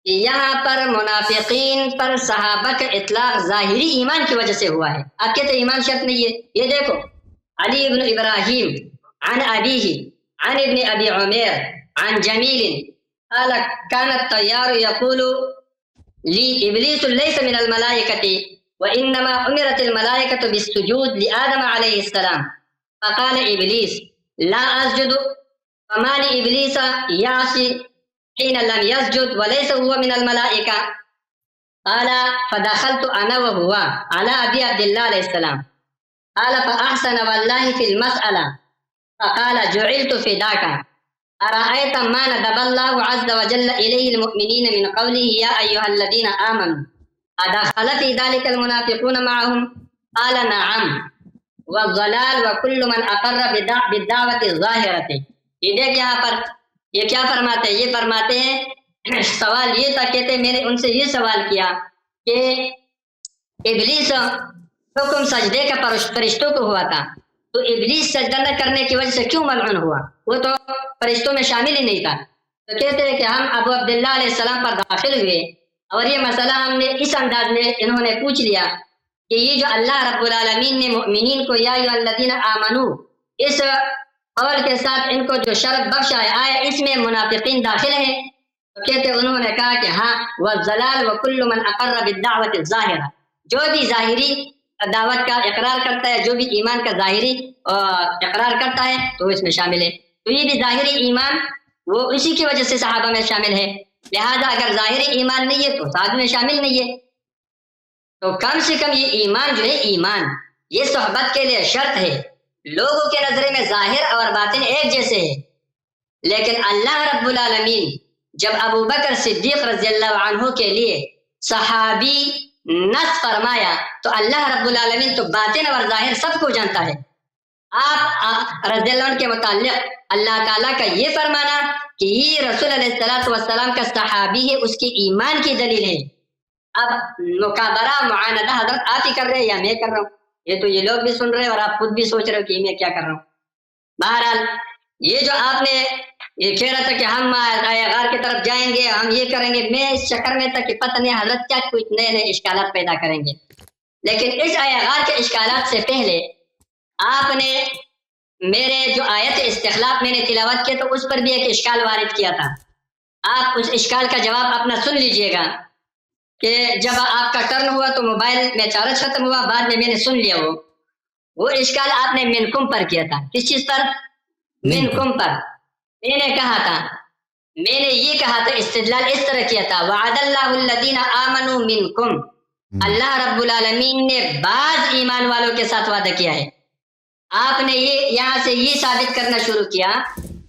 کہ یہاں پر منافقین پر صحابہ کا اطلاق ظاہری ایمان کی وجہ سے ہوا ہے. آپ کہتے ہیں ایمان شرط نہیں ہے. یہ دیکھو، علی بن ابراہیم عن ابیہ عن ابن ابی عمیر عن جمیل قال كان الطيار يقول لي ابلیس ليس من الملائکة وانما امرت الملائکة بالسجود لآدم علیہ السلام فقال ابلیس لا اسجد فما لابلیس يعصي حين لم يسجد وليس هو من الملائكة قال فدخلت انا وهو على ابي عبد الله عليه السلام قال فاحسن والله في المسألة فقال جعلت فداك أرأيت ما ندب الله عز وجل إليه المؤمنين من قوله يا أيها الذين آمنوا أدخل في ذلك المنافقون معهم قال نعم والضلال وكل من أقر بالدعوة الظاهرة. یہ دیکھ یہاں پر یہ کیا فرماتے ہیں؟ یہ فرماتے ہیں سوال یہ تھا، کہتے میں نے ان سے یہ سوال کیا کہ ابلیس حکم سجدے کا فرشتوں کو ہوا تھا، تو ابلیس سجدہ نہ کرنے کی وجہ سے کیوں ملعون ہوا؟ وہ تو فرشتوں میں شامل ہی نہیں تھا. تو کہتے ہیں کہ ہم ابو عبداللہ علیہ السلام پر داخل ہوئے اور یہ مسئلہ ہم نے اس انداز میں انہوں نے پوچھ لیا کہ یہ جو اللہ رب العالمین نے مؤمنین کو یا ایھا الذین آمنو اس قول کے ساتھ ان کو جو شرف بخشا ہے، آیا اس میں منافقین داخل ہیں؟ تو کہتے انہوں نے کہا کہ ہاں، والضلال وکل من اقر بالدعوۃ الظاہرہ، جو بھی ظاہری دعوت کا اقرار کرتا ہے، جو بھی ایمان کا ظاہری اقرار کرتا ہے تو اس میں شامل ہے. تو یہ بھی ظاہری ایمان وہ اسی کی وجہ سے صحابہ میں شامل ہے. لہذا اگر ظاہری ایمان نہیں ہے تو صحابہ میں شامل نہیں ہے. تو کم سے کم یہ ایمان جو ہے، ایمان یہ صحبت کے لیے شرط ہے. لوگوں کے نظرے میں ظاہر اور باطن ایک جیسے ہے، لیکن اللہ رب العالمین جب ابو بکر صدیق رضی اللہ عنہ کے لیے صحابی نص فرمایا تو اللہ رب العالمین تو باطن اور ظاہر سب کو جانتا ہے. آپ رضی اللہ عنہ کے متعلق اللہ تعالیٰ کا یہ فرمانا کہ یہ رسول علیہ السلام کا صحابی ہے، اس کی ایمان کی دلیل ہے۔ اب مقابرہ معاندہ حضرت آپ ہی کر رہے ہیں یا میں کر رہا ہوں؟ یہ تو یہ لوگ بھی سن رہے ہیں اور آپ خود بھی سوچ رہے ہو کہ میں کیا کر رہا ہوں۔ بہرحال یہ جو آپ نے یہ کہہ رہا تھا کہ ہم غار کی طرف جائیں گے، ہم یہ کریں گے، میں اس چکر میں تھا کہ پتہ نہیں حضرت کیا کچھ نئے نئے اشکالات پیدا کریں گے۔ لیکن اس غار کے اشکالات سے پہلے آپ نے میرے جو آیت استخلاف میں نے تلاوت کیا تو اس پر بھی ایک اشکال وارد کیا تھا۔ آپ اس اشکال کا جواب اپنا سن لیجئے گا کہ جب آپ کا ٹرن ہوا تو موبائل میں چارج ختم ہوا، بعد میں نے سن لیا وہ اشکال آپ نے منکم پر کیا تھا۔ کس چیز پر؟ منکم پر۔ میں نے کہا تھا، میں نے یہ کہا تھا، استدلال اس طرح کیا تھا، وعد اللہ الذین آمنوا منکم، اللہ رب العالمین نے بعض ایمان والوں کے ساتھ وعدہ کیا ہے۔ آپ نے یہ یہاں سے یہ ثابت کرنا شروع کیا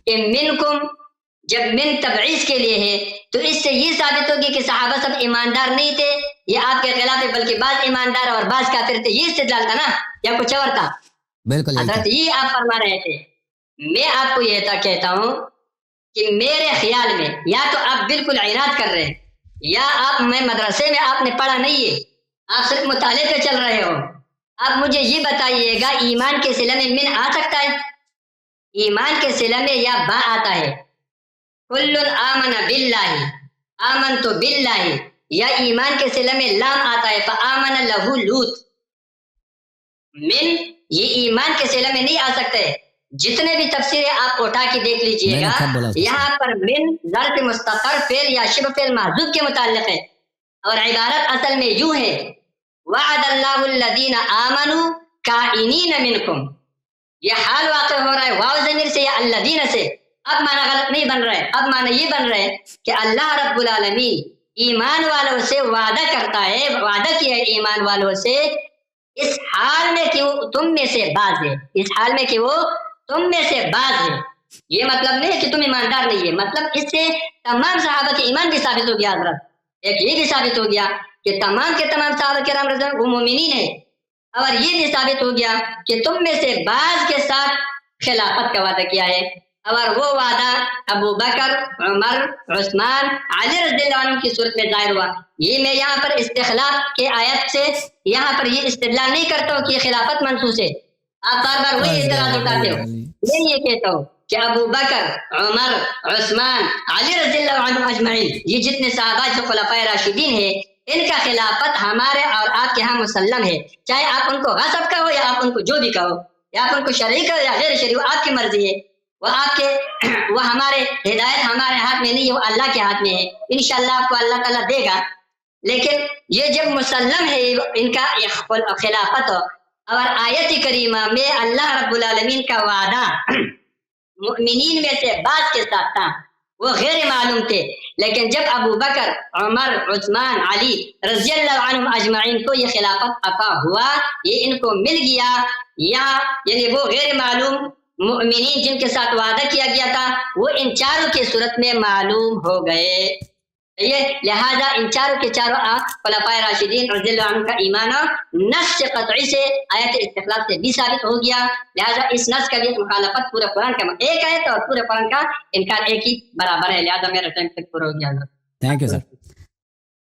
کہ منکم جب من تبعیض کے لیے ہے تو اس سے یہ ثابت ہوگی کہ صحابہ سب ایماندار نہیں تھے، یہ آپ کے خلاف ہے، بلکہ بعض ایماندار اور بعض کافر تھے۔ یہ استدلال تھا نا یا کچھ اور تھا؟ بالکل حضرت یہ آپ فرما رہے تھے۔ میں آپ کو یہ کہتا ہوں کہ میرے خیال میں یا تو آپ بالکل عناد کر رہے ہیں یا آپ میں مدرسے میں آپ نے پڑھا نہیں ہے، آپ صرف مطالعے پہ چل رہے ہو۔ آپ مجھے یہ بتائیے گا ایمان کے صلہ میں من آ سکتا ہے؟ ایمان کے صلہ میں یا با آتا ہے؟ کل آمن باللہ، آمن تو باللہ، یا ایمان کے صلہ میں لام آتا ہے فآمن لہو لوط۔ من یہ ایمان کے صلہ میں نہیں آ سکتے۔ جتنے بھی تفسیریں آپ اٹھا کے دیکھ لیجئے گا، یہاں پر من ظرف مستقر فعل یا شبہ فعل محذوف کے متعلق ہے، اور عبارت اصل میں یوں ہے، وعد اللہ الذین آمنوا کائنین منکم۔ یہ حال واقع ہو رہا ہے واو ضمیر سے یا الذین سے۔ اب معنی غلط نہیں بن رہا ہے، اب معنی یہ بن رہا ہے کہ اللہ رب العالمین ایمان والوں سے وعدہ کرتا ہے، وعدہ کیا ہے ایمان والوں سے اس حال میں کہ وہ تم میں سے بعض ہے، اس حال میں کہ وہ تم میں سے بعض ہے۔ یہ مطلب نہیں ہے کہ تم ایماندار نہیں ہے، مطلب اس سے تمام صحابہ کے ایمان بھی ثابت ہو گیا حضرت۔ ایک یہ بھی ثابت ہو گیا کہ تمام کے تمام صحابہ کرام رضی اللہ عنہم وہ مومنین ہیں، اور یہ بھی ثابت ہو گیا کہ تم میں سے بعض کے ساتھ خلافت کا وعدہ کیا ہے، اور وہ وعدہ ابو بکر، عمر، عثمان، علی رضی اللہ عنہ کی صورت میں ظاہر ہوا۔ یہ میں یہاں پر استخلاف کے آیت سے یہاں پر یہ استدلال نہیں کرتا ہوں کہ خلافت منسوخ ہے۔ آپ بار بار وہی اعتراض اٹھاتے ہو۔ میں یہ کہتا ہوں کہ ابو بکر، عمر، عثمان، علی رضی اللہ عنہ اجمعین، یہ جتنے صحابہ جو خلفائے راشدین ہیں، ان کا خلافت ہمارے اور آپ کے ہاں مسلم ہے، چاہے آپ ان کو غصب کہو یا آپ ان کو جو بھی کہو، یا آپ ان کو شرعی کہو یا غیر شرعی، وہ آپ کی مرضی ہے، وہ آپ کے وہ ہمارے ہدایت ہمارے ہاتھ میں نہیں ہے، وہ اللہ کے ہاتھ میں ہے۔ انشاءاللہ آپ کو اللہ تعالیٰ دے گا۔ لیکن یہ جب مسلم ہے ان کا خلافت، اور آیت کریمہ میں اللہ رب العالمین کا وعدہ مؤمنین میں سے بعض کے ساتھ تھا، وہ غیر معلوم تھے، لیکن جب ابو بکر، عمر، عثمان، علی رضی اللہ عنہم اجمعین کو یہ خلافت عطا ہوا، یہ ان کو مل گیا، یا یعنی وہ غیر معلوم مؤمنین جن کے ساتھ وعدہ کیا گیا تھا وہ ان چاروں کی صورت میں معلوم ہو گئے۔ لہذا ان چاروں کے چاروں خلفائے راشدین رضی اللہ عنہ کا ایمان نص قطعی سے آیت استخلاف سے بھی ثابت ہو گیا۔ لہذا اس نص کا بھی مخالفت پورے قرآن کا ایک آیت اور پورے قرآن کا انکار ایک ہی برابر ہے۔ لہذا میرا ٹائم تک پورا ہو گیا۔ تھینک یو سر،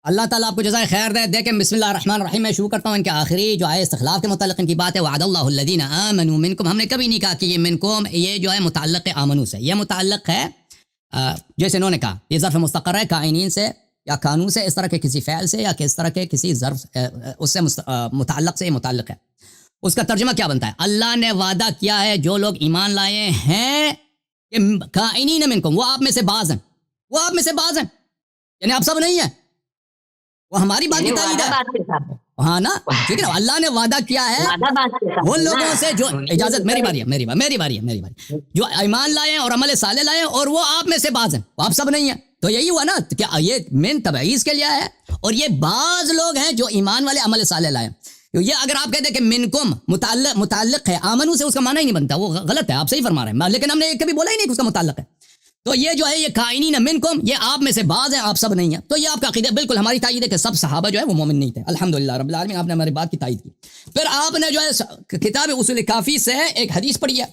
اللہ تعالیٰ آپ کو جزائے خیر دے۔ دیکھیں بسم اللہ الرحمن الرحیم، میں شروع کرتا ہوں ان کے آخری جو آئے استخلاف کے متعلق ان کی بات ہے، وعد اللہ الذین آمنوا منکم۔ ہم نے کبھی نہیں کہا کہ یہ منکم یہ جو ہے متعلق آمنو سے، یہ متعلق ہے جیسے انہوں نے کہا یہ ظرف مستقر ہے کائنین سے یا قانون سے، اس طرح کے کسی فعل سے یا کس طرح کے کسی ظرف اس سے متعلق سے یہ متعلق ہے۔ اس کا ترجمہ کیا بنتا ہے؟ اللہ نے وعدہ کیا ہے جو لوگ ایمان لائے ہیں کہ کائنین منکم، وہ آپ میں سے بعض ہیں، وہ آپ میں سے بعض ہیں، یعنی آپ سب نہیں ہیں، وہ ہماری بات کی تائید ہے، ہاں نا، ٹھیک ہے نا۔ اللہ نے وعدہ کیا ہے ان لوگوں سے جو اجازت، میری باری ہے، جو ایمان لائے اور عمل صالح لائے اور وہ آپ میں سے بعض ہیں، وہ آپ سب نہیں ہیں۔ تو یہی ہوا نا کہ یہ من تبعیض کے لیے ہے، اور یہ بعض لوگ ہیں جو ایمان والے عمل صالح لائے۔ یہ اگر آپ کہتے ہیں کہ منکم متعلق ہے آمنو سے، اس کا معنی ہی نہیں بنتا، وہ غلط ہے، آپ صحیح فرما رہے ہیں، لیکن ہم نے کبھی بولا ہی نہیں کہ اس کا متعلق ہے۔ تو یہ جو ہے یہ کائنین منکم، یہ آپ میں سے بعض ہیں، آپ سب نہیں ہیں. تو یہ آپ کا عقیدہ بالکل ہماری تائید ہے کہ سب صحابہ جو ہے وہ مومن نہیں تھے. الحمدللہ رب العالمین، آپ نے ہماری بات کی تائید کی. پھر آپ نے جو ہے کتاب اصول کافی سے ایک حدیث پڑھی ہے.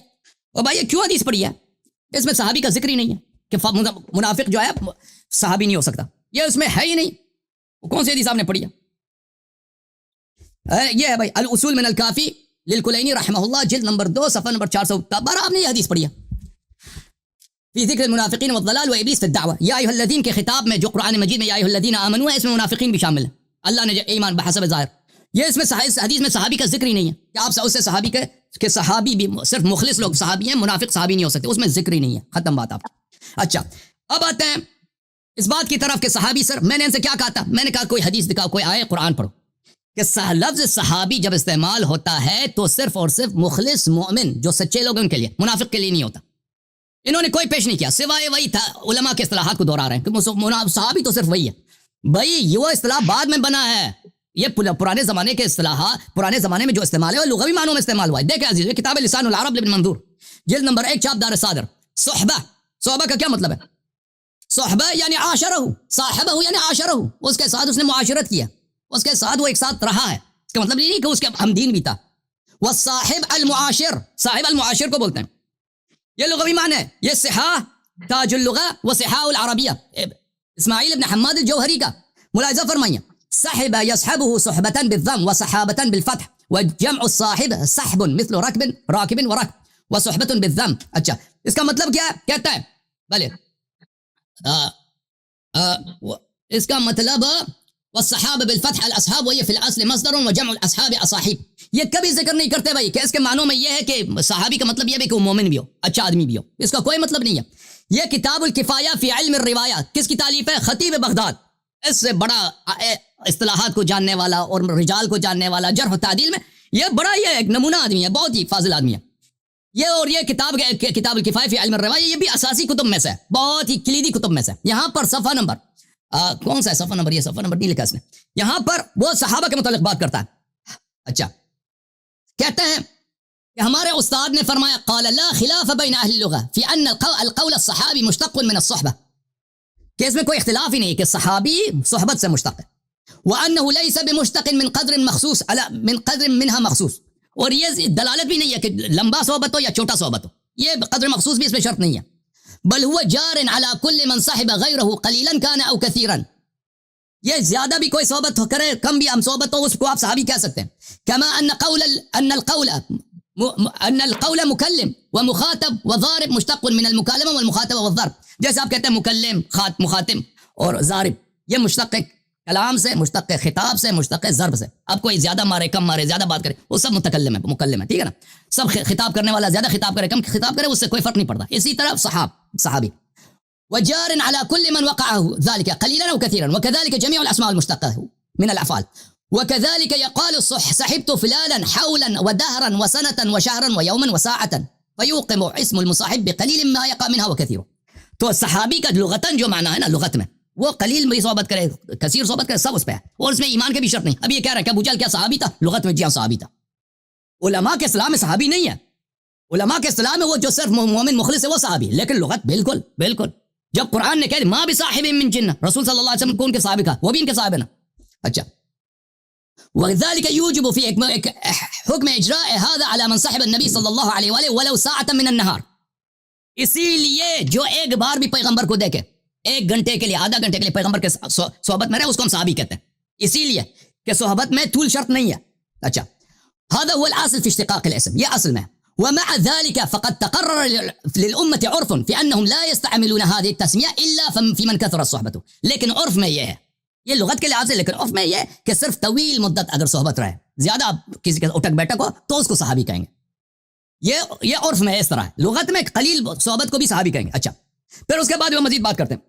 اور بھائی یہ کیوں حدیث پڑھی ہے؟ اس میں صحابی کا ذکر ہی نہیں ہے کہ منافق جو ہے صحابی نہیں ہو سکتا، یہ اس میں ہے ہی نہیں. کون سی حدیث آپ نے پڑھی ہے؟ یہ ہے بھائی الاصول من الکافی للکلینی رحمہ اللہ، جلد نمبر 2 صفحہ نمبر 412. آپ نے یہ حدیث پڑھی ہے فی ذکر المنافقین والضلال وابلیس فی الدعوہ. یا ایھا الذین کے خطاب میں جو قرآن مجید میں یا ایھا الذین آمنوا ہے، اس میں منافقین بھی شامل ہیں. اللہ نے ایمان بحسب ظاہر، یہ اس میں اس حدیث میں صحابی کا ذکر ہی نہیں ہے کہ آپ اس سے صحابی کہ صحابی بھی صرف مخلص لوگ صحابی ہیں، منافق صحابی نہیں ہو سکتے، اس میں ذکر ہی نہیں ہے. ختم بات. آپ اچھا اب آتے ہیں اس بات کی طرف کہ صحابی صرف، میں نے ان سے کیا کہا تھا؟ میں نے کہا کوئی حدیث دکھاؤ، کوئی آئے قرآن پڑھو کہ لفظ صحابی جب استعمال ہوتا ہے تو صرف اور صرف مخلص مومن جو سچے لوگ ہیں ان کے لیے، منافق کے لیے نہیں ہوتا. انہوں نے کوئی پیش نہیں کیا سوائے وہی تھا. علماء کے اصطلاحات کو دہرا رہے ہیں کہ صحابی تو صرف وہی ہے. بھائی یہ وہ اصطلاح بعد میں بنا ہے، یہ پرانے زمانے کے اصطلاحات پرانے زمانے میں جو استعمال ہے وہ لغوی معنوں میں استعمال ہوا ہے. دیکھیں عزیز، یہ کتاب لسان العرب لابن منظور، جلد نمبر 1 چاپ دار صادر. صحبہ، صحبہ کا کیا مطلب ہے؟ صحبہ یعنی عاشرہ، صاحبہ یعنی عاشرہ، اس کے ساتھ اس نے معاشرت کیا، اس کے ساتھ وہ ایک ساتھ رہا ہے. اس کا مطلب یہ نہیں کہ اس کے ہم دین بھی تھا. والصاحب المعاشر، صاحب المعاشر کو بولتے ہیں. یہ لغوی معنی ہے. یہ صحاح تاج اللغہ و صحاح العربیہ اسماعیل ابن حماد الجوہری کا. ملاحظہ فرمائیے، صحب یصحبہ صحبۃ بالضم وصحابۃ بالفتح وجمع الصاحب صحب مثل راکب ورکب وصحبۃ بالضم. اچھا اس کا مطلب کیا ہے؟ کہتا ہے بھلے اس کا مطلب والصحاب بالفتح الاصحاب، وہی فی الاصل مصدر وجمع الاصحاب اصاحب. یہ کبھی ذکر نہیں کرتے بھائی کہ اس کے معنوں میں یہ ہے کہ صحابی کا مطلب یہ ہے کہ وہ مومن بھی ہو، اچھا آدمی بھی ہو. اس کا کوئی مطلب نہیں ہے. یہ کتاب الکفایہ فی علم الروایہ کس کی تالیف ہے؟ خطیب بغداد. اس سے بڑا اصطلاحات کو جاننے والا اور رجال کو جاننے والا، جرح و تعدیل میں یہ بڑا یہ ایک نمونہ آدمی ہے، بہت ہی فاضل آدمی ہے یہ. اور یہ کتاب الکفایہ فی علم الروایہ یہ بھی اساسی کتب میں سے ہے، بہت ہی کلیدی کتب میں سے. یہاں پر صفحہ نمبر کون سا ہے؟ صفحہ نمبر، یہ صفحہ نمبر نہیں لکھا اس نے. یہاں پر وہ صحابہ کے متعلق بات کرتا ہے. اچھا کہتے ہیں کہ ہمارے استاد نے فرمایا قال لا خلاف بین اہل اللغہ فی ان القول الصحابی مشتق من الصحبہ، کہ اس میں کوئی اختلاف ہی نہیں کہ صحابی صحبت سے مشتق ہے. وانه ليس بمشتق من قدر مخصوص من قدر منها مخصوص، اور یہ دلالت بھی نہیں ہے کہ لمبا صحبت ہو یا چھوٹا صحبت ہو، یہ قدر مخصوص بھی اس میں شرط نہیں ہے. بل هو جار على كل من صاحب غيره قليلا كان او كثيرا، یہ زیادہ بھی کوئی صحبت کرے کم بھی ہم صحبت ہو اس کو آپ صحابی کہہ سکتے ہیں. كما ان القول مكلم ومخاطب وضارب مشتق من المكالمه والمخاطبه والضرب. جیسے آپ کہتے ہیں مکلم، مخاطب اور ضارب، یہ مشتق کلام سے، مشتق خطاب سے، مشتق ضرب سے. اب کوئی زیادہ مارے کم مارے زیادہ بات کرے وہ سب متکلم ہے، مکلم ہے، ٹھیک ہے نا. سب خطاب کرنے والا زیادہ خطاب کرے کم خطاب کرے اس سے کوئی فرق نہیں پڑتا. اسی طرح صحابی وجار على كل من وقعه ذلك قليلا او كثيرا وكذلك جميع الاسماء المشتقه من الافعال. وكذلك يقال صحبت فلانا حولا ودهرا وسنه وشهرا ويوما وساعه فيوقم اسم المصاحب بقليل ما يقع منها وكثير. تو صحابی کا لغتاً جو معنی ہے نا، لغت میں وہ قلیل میں صحبت کرے کثیر صحبت کرے سب اس پہ ہے، اور اس میں ایمان کے بھی شرط نہیں. اب یہ کہہ رہے ہیں کہ ابو جہل کیا صحابی تھا؟ لغت میں جی ہاں صحابی تھا. علماء کے اصطلاح میں صحابی نہیں ہے، علماء کے اصطلاح میں وہ جو صرف مومن مخلص ہے وہ صحابی، لیکن لغت بالکل جب قرآن نے کہہ دی ماں بھی صاحب من جن، رسول صلی اللہ علیہ وسلم کون کے صحابی کا؟ وہ بھی ان کے صاحب ہے نا. اچھا وذلك يوجب في حكم اجراء هذا على من صاحب النبي صلی اللہ علیہ وآلہ ولو ساعة من النهار. اسی لیے جو ایک بار بھی پیغمبر کو دیکھے، ایک گھنٹے کے لیے آدھا گھنٹے کے لیے پیغمبر کے صحبت میں رہے، اس کو ہم صحابی کہتے ہیں. اسی لیے کہ صحبت میں طول شرط نہیں ہے. اچھا هذا هو الاصل في اشتقاق الاسم، یہ اصل میں. ومع ذلك فقد تقرر للأمة عرف في أنهم لا يستعملون هذه التسمية إلا في من كثر الصحبة. لیکن عرف میں یہ ہے، یہ لغت کے لحاظ سے، لیکن عرف میں یہ ہے کہ صرف طویل مدت اگر صحبت رہے، زیادہ کسی کے اٹھک بیٹھک ہو تو اس کو صحابی کہیں گے. یہ عرف میں اس طرح ہے. لغت میں قلیل صحبت کو بھی صحابی کہیں گے. اچھا پھر اس کے بعد وہ مزید بات کرتے ہیں.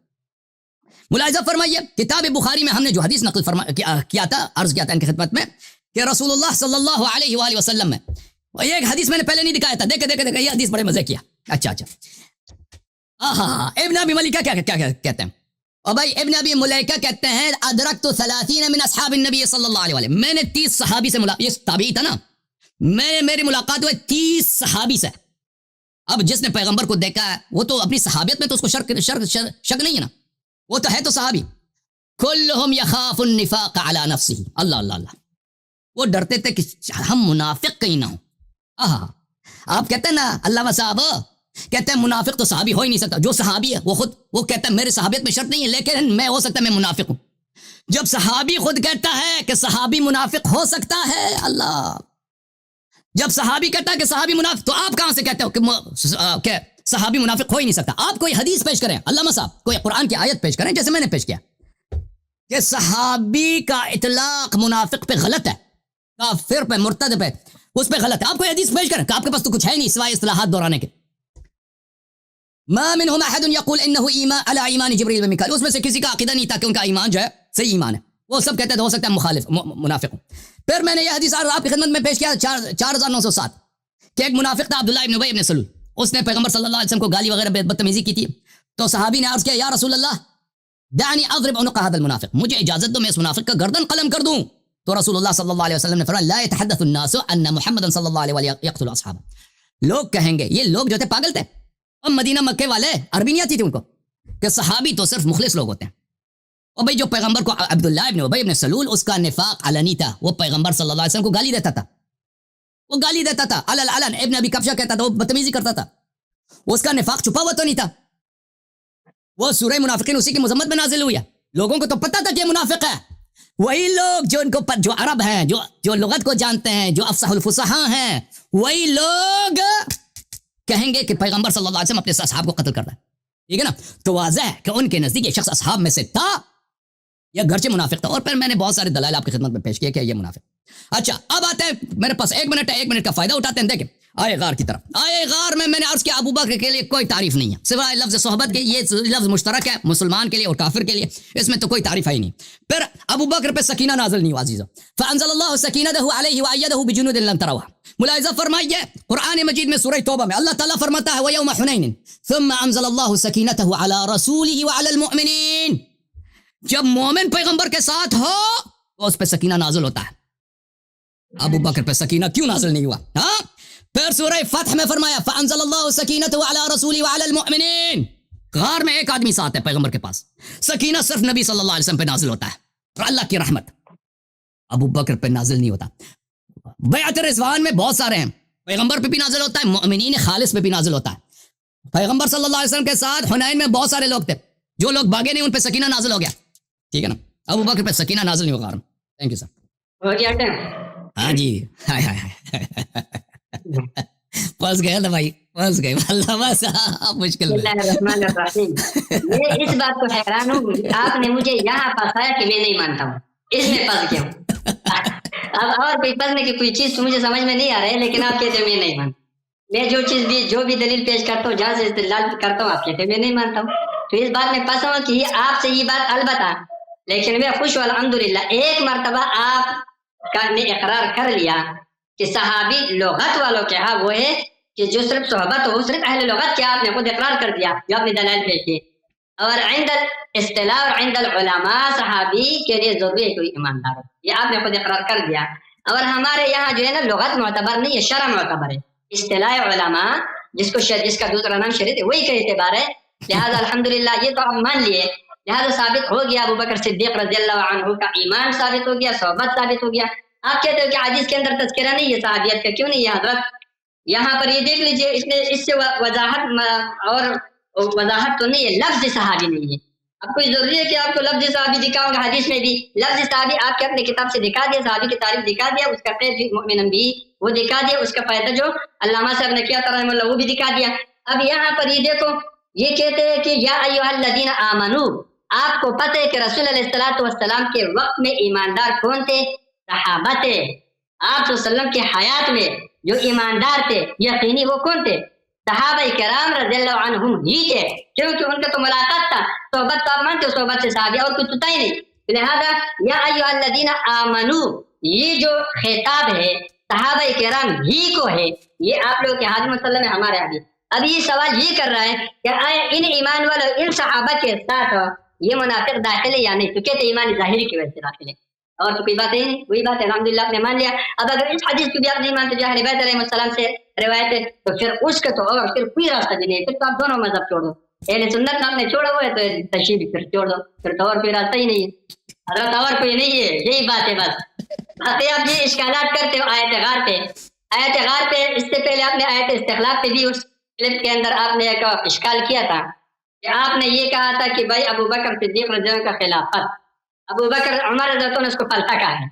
ملاحظہ فرمائیے کتاب بخاری میں ہم نے جو حدیث نقل کیا تھا، عرض کیا تھا ان کی خدمت میں کہ رسول اللہ صلی اللہ علیہ وآلہ وسلم میں، اور یہ ایک حدیث میں نے پہلے نہیں دکھایا تھا، دیکھے یہ حدیث بڑے مزے کیا. اچھا ابن ابی ملیکہ کیا کہتے ہیں؟ اور بھائی ابن ابی ملیکہ کہتے ہیں ادرکت 30 من اصحاب النبی صلی اللہ علیہ وسلم، میں نے 30 صحابی سے یہ تابعی تھا نا، میری ملاقات ہوئے 30 صحابی سے. اب جس نے پیغمبر کو دیکھا ہے وہ تو اپنی صحابیت میں تو اس کو شک نہیں ہے نا, وہ تو ہے تو صحابی. کلہم یخاف النفاق علی نفسہ. اللہ اللہ اللہ, وہ ڈرتے تھے کہ ہم منافق کہیں نہ ہوں. آپ کہتے ہیں نا علامہ صاحب کہتے ہیں منافق تو صحابی ہو ہی نہیں سکتا. جو صحابی ہے وہ خود وہ کہتا ہے میرے صحابیت میں شرط نہیں ہے لیکن میں ہو سکتا ہے میں منافق ہوں. جب صحابی خود کہتا ہے کہ صحابی منافق ہو سکتا ہے, اللہ, جب صحابی کہتا ہے کہ صحابی منافق, تو آپ کہاں سے کہتے ہو کہ صحابی منافق ہو ہی نہیں سکتا؟ آپ کوئی حدیث پیش کریں علامہ صاحب, کوئی قرآن کی آیت پیش کریں جیسے میں نے پیش کیا کہ صحابی کا اطلاق منافق پہ غلط ہے, کافر پہ, مرتد پہ, اس پہ غلط ہے. آپ کوئی حدیث پیش کریں کہ آپ کے پاس تو کچھ ہے نہیں سوائے اصطلاحات دہرانے کے. ما منهم احد يقول انه ایمان على ایمان جبریل و میکائیل, اس میں سے کسی کا عقیدہ نہیں تھا کہ ان کا ایمان جو ہے صحیح ایمان ہے. وہ سب کہتے ہیں ہو سکتا ہے مخالف منافق ہوں. پھر میں نے یہ حدیث آپ کی خدمت میں پیش کیا 4907 کہ ایک منافق تھا عبداللہ ابن ابی ابن سلول. اس نے پیغمبر صلی اللہ علیہ وسلم کو گالی وغیرہ بدتمیزی کی تھی. تو صحابی نے عرض کیا یا رسول اللہ دعنی اضرب عنق هذا المنافق, مجھے اجازت دو میں اس منافق کا گردن قلم کر دوں. تو رسول اللہ صلی اللہ علیہ وسلم نے فرمایا لا يتحدث الناس ان محمد صلی اللہ علیہ وسلم يقتل اصحابه. لوگ کہیں گے, یہ لوگ جو تھے پاگل تھے, اور مدینہ مکے والے عربی نہیں آتی تھی ان کو, کہ صحابی تو صرف مخلص لوگ ہوتے ہیں. اور بھئی جو پیغمبر کو عبداللہ ابن ابی ابن سلول, اس کا نفاق علنی تھا, وہ پیغمبر صلی اللہ علیہ وسلم کو گالی دیتا تھا, وہ گالی دیتا تھا علن. ابن ابی کبشہ کہتا تھا, وہ بدتمیزی کرتا تھا. اس کا نفاق چھپا ہوا تو نہیں تھا. وہ سورہ منافقین اسی کی مذمت میں نازل ہوئی ہے. لوگوں کو تو پتہ تھا کہ یہ منافق ہے. وہی لوگ جو ان کو جو عرب ہیں, جو لغت کو جانتے ہیں, جو افصح الفصحاء ہیں, وہی لوگ کہیں گے کہ پیغمبر صلی اللہ علیہ وسلم اپنے اصحاب کو قتل کرتا ہے. ٹھیک ہے نا, تو واضح ہے کہ ان کے نزدیک یہ شخص اصحاب میں سے تھا یا گرچہ منافق تھا. اور پھر میں نے بہت سارے دلائل آپ کی خدمت میں پیش کیے کہ یہ منافق. اچھا اب آتے ہیں, میرے پاس 1 منٹ ہے, 1 منٹ کا فائدہ اٹھاتے ہیں. دیکھیں آئے غار کی طرف. آئے غار میں نے عرض کیا ابو بکر کے لیے کوئی تعریف نہیں ہے سوائے لفظ صحبت کے. یہ لفظ مشترک ہے مسلمان کے لیے اور کافر کے لیے, اس میں تو کوئی تعریف ہے ہی نہیں. پھر ابو بکر پہ سکینہ نازل نہیں ہوا عزیزو. فانزل اللہ سکینتہ علیہ وایدہ بجنود لم تروها. ملاحظہ فرمائیے قرآن مجید میں سورہ توبہ میں اللہ تعالیٰ فرماتا ہے وَيَوْمَ حُنَيْنٍ ثُمَّ أَنزَلَ اللَّهُ سَكِينَتَهُ عَلَى رَسُولِهِ وَعَلَى الْمُؤْمِنِينَ. جب مومن پیغمبر کے ساتھ ہو تو اس پہ سکینہ نازل ہوتا ہے. ابو بکر پہ سکینہ کیوں نازل نہیں ہوا؟ ہاں, پھر سورہ فتح میں فرمایا فَأَنزَلَ اللَّهُ سَكِينَتَهُ عَلَى رَسُولِهِ وَعَلَى الْمُؤْمِنِينَ. غار میں ایک آدمی ساتھ ہے پیغمبر کے پاس, سکینہ صرف نبی صلی اللہ علیہ وسلم پہ نازل ہوتا ہے, اور اللہ کی رحمت ابو بکر پہ نازل نہیں ہوتا. بیعت رضوان میں بہت سارے ہیں, پیغمبر پہ بھی نازل ہوتا ہے, مؤمنین خالص پہ بھی نازل ہوتا ہے. پیغمبر صلی اللہ علیہ وسلم کے ساتھ حنین میں بہت سارے لوگ تھے, جو لوگ بھاگے نہیں ان پہ سکینہ نازل ہو گیا. ٹھیک ہے نا, ابو بکر پہ سکینہ نازل نہیں ہوگا. تھینک یو سر. ہو گیا ٹائم. ہاں جی, پھنس گئے نا بھائی, پھنس گئے. اللہ بس مشکل بسم اللہ الرحمن الرحیم. میں اس بات کو حیران ہوں, آپ نے مجھے یہاں پھنسایا کہ میں نہیں مانتا ہوں, اس میں پھنس گیا ہوں. اب اور کوئی پڑھنے کی کوئی چیز تو مجھے سمجھ میں نہیں آ رہا ہے, لیکن آپ کہتے ہیں میں نہیں مانتا. میں جو بھی دلیل پیش کرتا ہوں, جہاں سے استدلال کرتا ہوں, آپ کہتے ہیں میں نہیں مانتا ہوں. تو اس بات میں پھنسا ہوں کہ آپ سے یہ بات البتہ, لیکن میں خوش ہوں الحمدللہ ایک مرتبہ آپ کا نے اقرار کر لیا کہ صحابی لغت والوں کے ہاں وہ ہے کہ جو صرف صحبت ہو, صرف اہل لغت کے آپ نے خود اقرار کر دیا جو آپ نے دلائل پیش کیے. اور عند الاصطلاح اور عند العلماء صحابی کے لیے ضروری ہے کوئی ایماندار ہو, یہ آپ نے خود اقرار کر دیا. اور ہمارے یہاں جو ہے نا لغت معتبر نہیں ہے, شرع معتبر ہے. اصطلاح علماء جس کا دوسرا نام شریعت ہے وہی کا اعتبار ہے. لہذا الحمدللہ یہ تو آپ مان لیے, لہذا ثابت ہو گیا ابو بکر صدیق رضی اللہ عنہ کا ایمان ثابت ہو گیا, صحبت ثابت ہو گیا. آپ کہتے ہو کہ حدیث کے اندر تذکرہ نہیں ہے صحابیت کا, کیوں نہیں ہے حضرت؟ یہاں پر یہ دیکھ لیجئے, اس سے وضاحت اور وضاحت تو نہیں ہے, لفظ صحابی نہیں ہے. اب کوئی ضروری ہے کہ آپ کو لفظ صحابی دکھاؤں گا؟ حدیث میں بھی لفظ صحابی آپ کے اپنے کتاب سے دکھا دیا, صحابی کی تعریف دکھا دیا, اس کا قید بھی مؤمن بھی وہ دکھا دیا, اس کا فائدہ جو علامہ صاحب نے کیا رحمہ اللہ وہ بھی دکھا دیا. اب یہاں پر یہ دیکھو, یہ کہتے ہیں کہ یا ایھا الذین آمنو, آپ کو پتہ ہے کہ رسول علیہ الصلوۃ والسلام کے وقت میں ایماندار کون تھے؟ صحابہ تھے. آپ صلی اللہ علیہ وسلم کی حیات میں جو ایماندار تھے یقینی وہ کون تھے؟ صحابہ کرام رضی اللہ عنہم ہی تھے, کیونکہ ان کا تو ملاقات تھا. صحبت تو آپ مانتے ہو, صحبت سے صحابی اور کچھ ہوتا ہی نہیں. لہذا یا ایھا الذین آمنو, یہ جو خطاب ہے صحابہ کرام ہی کو ہے, یہ آپ لوگ کے حاضر مسلم ہے, ہمارے حاضر. اب یہ سوال یہ کر رہا ہے کہ آیا ان ایمان والوں ان صحابہ کے ساتھ یہ منافق داخل ہے یا نہیں؟ تو کہتے ایمان ظاہری کی وجہ سے داخل ہے. اور تو کوئی بات ہی نہیں, وہی بات ہے الحمدللہ آپ نے مان لیا. اب اگر اس حدیث کو بھی آپ نہیں مانتے جو اہل بیت علیہ السلام سے روایت ہے, تو پھر اس کا تو اور پھر کوئی راستہ بھی نہیں, پھر تو آپ دونوں مذہب چھوڑ دو. اہل سنت آپ نے چھوڑا ہوا ہے تو تشیع بھی پھر چھوڑ دو, پھر تو اور کوئی راستہ ہی نہیں ہے حضرت, اور کوئی نہیں ہے, یہی بات ہے بس. باقی آپ یہ اشکالات کرتے ہو آیت غار پہ, آیت غار پہ اس سے پہلے آپ نے آیت استخلاف پہ بھی اس کلپ کے اندر آپ نے ایک اشکال کیا تھا کہ آپ نے یہ کہا تھا کہ بھائی ابو بکر صدیق رضی اللہ عنہ کا خلافت, ابو بکر عمر رضی اللہ عنہ نے اس کو پلٹا کہا ہے,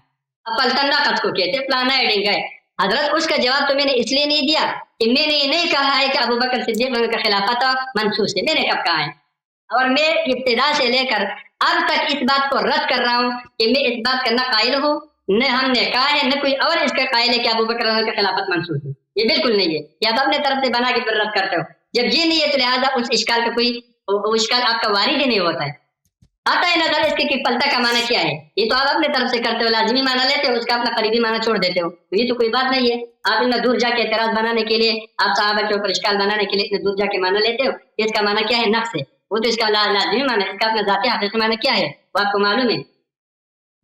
اب پلٹن نقص کو کہتے پلانا ایڈنگ ہے. حضرت اس کا جواب تو میں نے اس لیے نہیں دیا کہ میں نے یہ نہیں کہا ہے کہ ابو بکر صدیق رضی اللہ عنہ کا خلافت منسوخ ہے, میں نے کب کہا ہے, اور میں ابتدا سے لے کر اب تک اس بات کو رد کر رہا ہوں کہ میں اس بات کا نہ قائل ہوں, نہ ہم نے کہا ہے, نہ کوئی اور اس کا قائل ہے کہ ابو بکر رضی اللہ عنہ کا خلافت منسوخ ہے, یہ بالکل نہیں ہے. یا تو اپنے طرف سے بنا کے پھر رد کرتے ہو, جب یہ نہیں ہے تو لہٰذا اس اشکال کا کوئی اشکال آپ کا وارد ہی نہیں ہوتا ہے. آتا ہے نظر اس کے کہ پلٹا کا معنی کیا ہے, یہ تو آپ اپنے طرف سے کرتے ہو, لازمی معنی لیتے ہو, اس کا اپنا قریبی معنی چھوڑ دیتے ہو, تو یہ تو کوئی بات نہیں ہے. آپ اتنا دور جا کے اعتراض بنانے کے لیے, آپ صحابہ کے اوپر اشکال بنانے کے لیے اتنے دور جا کے معنی لیتے ہو, اس کا معنی کیا ہے نفس ہے, وہ تو اس کا لازمی معنی ہے, اس کا اپنا ذاتی حقیقی معنی کیا ہے وہ آپ کو معلوم ہے,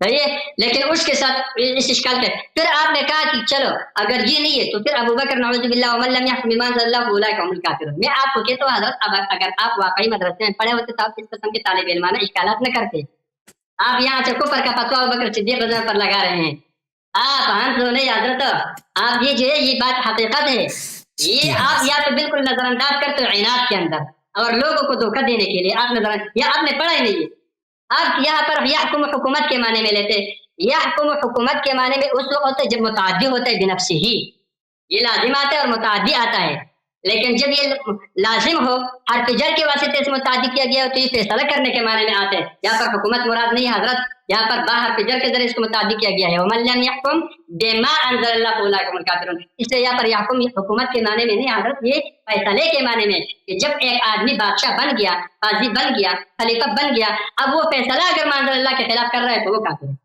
صحیح ہے. لیکن اس کے ساتھ اس اشکال کے پھر آپ نے کہا کہ چلو اگر یہ نہیں ہے تو پھر ابو بکر نعوذ باللہ ومن لم يحكم بما انزل الله فاولئک هم الکافرون. میں آپ کو کہتا ہوں حضرت اگر آپ واقعی مدرسے میں پڑھے ہوتے تو آپ اس قسم کے طالب علمانہ اشکالات نہ کرتے. آپ یہاں سے کفر کا فتویٰ ابو بکر صدیق رضی اللہ عنہ پر لگا رہے ہیں, آپ ہنس رہے نہیں حضرت, آپ یہ جو ہے یہ بات حقیقت ہے, یہ آپ یا تو بالکل نظر انداز کرتے ہو عناد کے اندر اور لوگوں کو دھوکہ دینے کے لیے آپ نظر, یا آپ نے پڑھا ہی نہیں ہے. آپ یہاں پر یحکم حکومت کے معنی میں لیتے, یحکم حکومت کے معنی میں اس وقت ہوتا ہے جب متعدی ہوتا ہے بنفسہ ہی, یہ لازم آتا ہے اور متعدی آتا ہے. لیکن جب یہ لازم ہو حرف جر کے واسطے سے متعدی کیا گیا تو یہ فیصلہ کرنے کے معنی میں آتے ہیں. یہاں پر حکومت مراد نہیں حضرت, یہاں پر با حرف جر کے ذریعے اس کو متعدی کیا گیا ہے, ومن لم يحكم بما انزل الله فاولئک هم الکافرون. اس لیے یہاں پر یحکم حکومت کے معنی میں نہیں حضرت, یہ فیصلے کے معنی میں کہ جب ایک آدمی بادشاہ بن گیا, قاضی بن گیا, خلیفہ بن گیا, اب وہ فیصلہ اگر ما انزل اللہ کے خلاف کر رہا ہے تو وہ کافر ہے.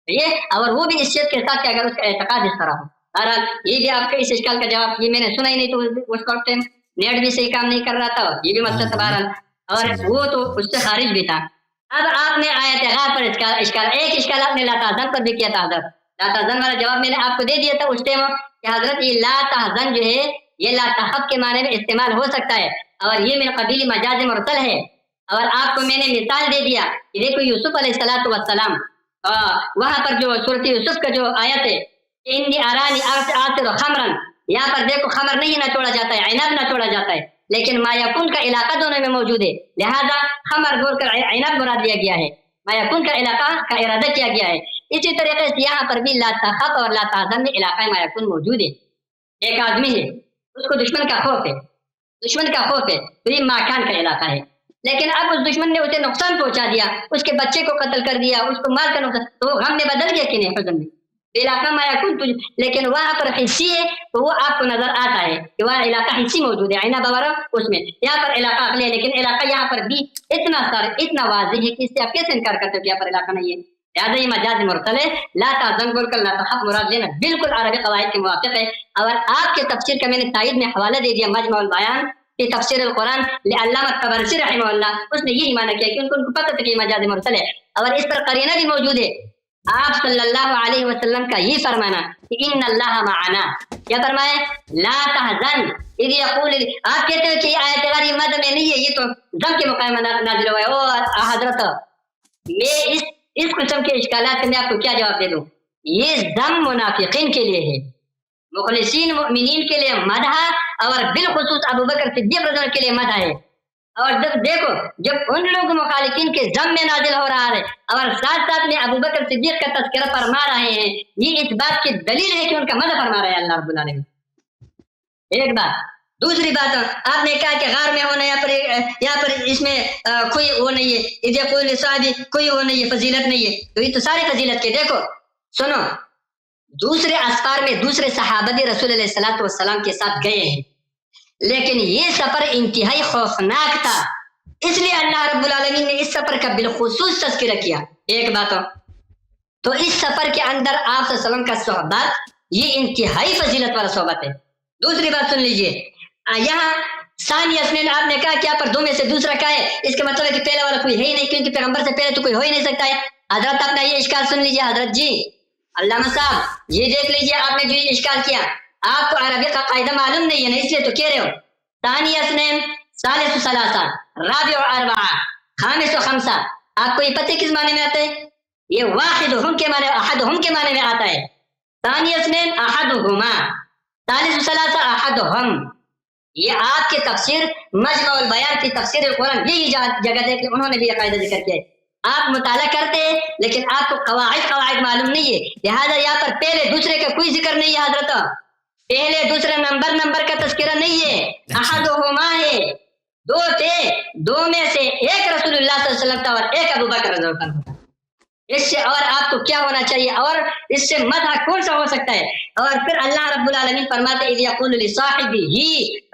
یہ اور وہ بھی اس شرط کے ساتھ کہ اگر اس کا اعتقاد اس طرح ہو. بہرحال یہ بھی آپ کے اس اشکال کا جواب, یہ میں نے سنا ہی نہیں تو اس وقت نیٹ بھی صحیح کام نہیں کر رہا تھا, یہ بھی مقصد تھا بہرحال, اور وہ تو اس سے خارج بھی تھا. اب آپ نے آیت غار پر اشکال, ایک اشکال آپ نے لا تحزن پر بھی کیا تھا حضرت. لا تحزن والا جواب میں نے آپ کو دے دیا تھا اس ٹائم کہ حضرت یہ لا تحزن جو ہے یہ لا تخف کے معنی میں استعمال ہو سکتا ہے, اور یہ من قبیل مجاز مرسل ہے. اور آپ کو میں نے مثال دے دیا کہ دیکھو یوسف علیہ السلام وہاں پر جو سورۃ یوسف کا جو آیت ہے انی ارانی آصر خمرن, یہاں پر دیکھو خمر نہیں نہ چھوڑا جاتا ہے, عنب نہ چھوڑا جاتا ہے, لیکن ما یکون کا علاقہ دونوں میں موجود ہے, لہذا خمر بول کر عنب مراد لیا گیا ہے, ما یکون کا علاقہ کا ارادہ کیا گیا ہے. اسی طریقے سے یہاں پر بھی لا تخف اور لا تحزن میں علاقہ ما یکون موجود ہے. ایک آدمی ہے اس کو دشمن کا خوف ہے, دشمن کا خوف ہے تو یہ ماکان کا علاقہ ہے, لیکن اب اس دشمن نے اسے نقصان پہنچا دیا, اس کے بچے کو قتل کر دیا, اس کو مال کا نقصان, تو وہ غم میں بدل گیا کہ نہیں حزن میں, علاقہ ما یکون, لیکن وہاں پر حصی ہے تو وہ آپ کو نظر آتا ہے کہ وہاں علاقہ حصی موجود ہے عنب وغیرہ اس میں, یہاں پر علاقہ عقلی ہے, لیکن علاقہ یہاں پر بھی اتنا سارا اتنا واضح ہے کہ اس سے آپ کیسے انکار کرتے ہو کہ یہاں پر علاقہ نہیں ہے. لہٰذا یہ مجاز مرسل ہے, لا تحزن بول کر لا تخف مراد لینا بالکل عربی قواعد کے موافق ہے. اور آپ کے تفسیر کا میں نے تائید میں حوالہ دے دیا, مجمع البیان في تفسير القرآن لعلامہ طبرسی رحمہ اللہ, اس نے یہی معنی کیا کہ ان کو پتہ تھا کہ مجاز مرسل ہے, اور اس پر قرینہ بھی موجود ہے. آپ صلی اللہ علیہ وسلم کا یہ فرمانا کہ ان اللہ معنا, کیا فرمائے لا تحزن اذ یقول, آپ کہتے ہیں کہ یہ آیت غار مد میں نہیں ہے, یہ تو ضم کے مقام میں نازل ہوا ہے. او حضرت میں اس قسم کے اشکالات میں آپ کو کیا جواب دے دوں, یہ ضم منافقین کے لیے ہے, مخلصین مؤمنین کے لیے مدح, اور بالخصوص ابو بکر صدیق رضی اللہ عنہ کے لیے مدح ہے. اور جب دیکھو جب ان لوگ مخالفین کے ضم میں نازل ہو رہا ہے اور ساتھ ساتھ میں ابو بکر صدیق کا تذکرہ فرما رہے ہیں, یہ اس بات کی دلیل ہے کہ ان کا مدح فرما رہے ہیں اللہ رب العالمین. ایک بات. دوسری بات, آپ نے کہا کہ غار میں ہونا یہاں پر اس میں کوئی وہ نہیں ہے, ادھر کوئی صحابی کوئی وہ نہیں ہے, فضیلت نہیں ہے, تو یہ تو سارے فضیلت کے. دیکھو سنو, دوسرے اسفار میں دوسرے صحابہ رسول علیہ الصلوۃ والسلام کے ساتھ گئے ہیں, لیکن یہ سفر انتہائی خوفناک تھا, اس لیے اللہ رب العالمین نے اس سفر کا بالخصوص تذکرہ کیا. ایک بات تو اس سفر کے اندر آپ صلی اللہ علیہ وسلم کا صحبت یہ انتہائی فضیلت والا صحبت ہے. دوسری بات سن لیجئے, یہاں ثانی اسنین آپ نے کہا کہ یہاں پر دو میں سے دوسرا کیا ہے, اس کا مطلب ہے کہ پہلا والا کوئی ہے ہی نہیں, کیونکہ پیغمبر سے پہلے تو کوئی ہو ہی نہیں سکتا ہے. حضرت اپنا یہ اشکال سن لیجیے حضرت جی، علامہ صاحب یہ دیکھ لیجیے آپ نے جو یہ اشکال کیا، آپ کو عربی کا قاعدہ معلوم نہیں ہے نا، اس لیے تو کہہ رہے ہو ثانی اثنین ثالث ثلاثہ رابع اربعہ خامس و خمسہ، آپ کو یہ پتہ کس معنی میں آتا ہے؟ یہ واحد ہم کے معنی احدہم کے معنی میں آتا ہے، ثانی اثنین احدہما ثالث ثلاثہ احدہم، یہ آپ کی تفسیر مجمع البیان کی تفسیر القرآن یہی جگہ دیکھ انہوں نے بھی یہ قاعدہ ذکر کیا ہے۔ آپ مطالعہ کرتے ہیں لیکن آپ کو قواعد معلوم نہیں ہے، لہذا یہاں پر پہلے دوسرے کا کوئی ذکر نہیں ہے حضرت، پہلے دوسرے نمبر کا تذکرہ نہیں ہے، احدہما ہے، دو تھے، دو میں سے ایک رسول اللہ صلی اللہ علیہ وسلم تھا اور ایک ابو بکر رضی اللہ عنہ تھا، اس سے اور آپ کو کیا ہونا چاہیے اور اس سے مدح کون سا ہو سکتا ہے؟ اور پھر اللہ رب العالمین فرماتے اذ یقول لصاحبہ،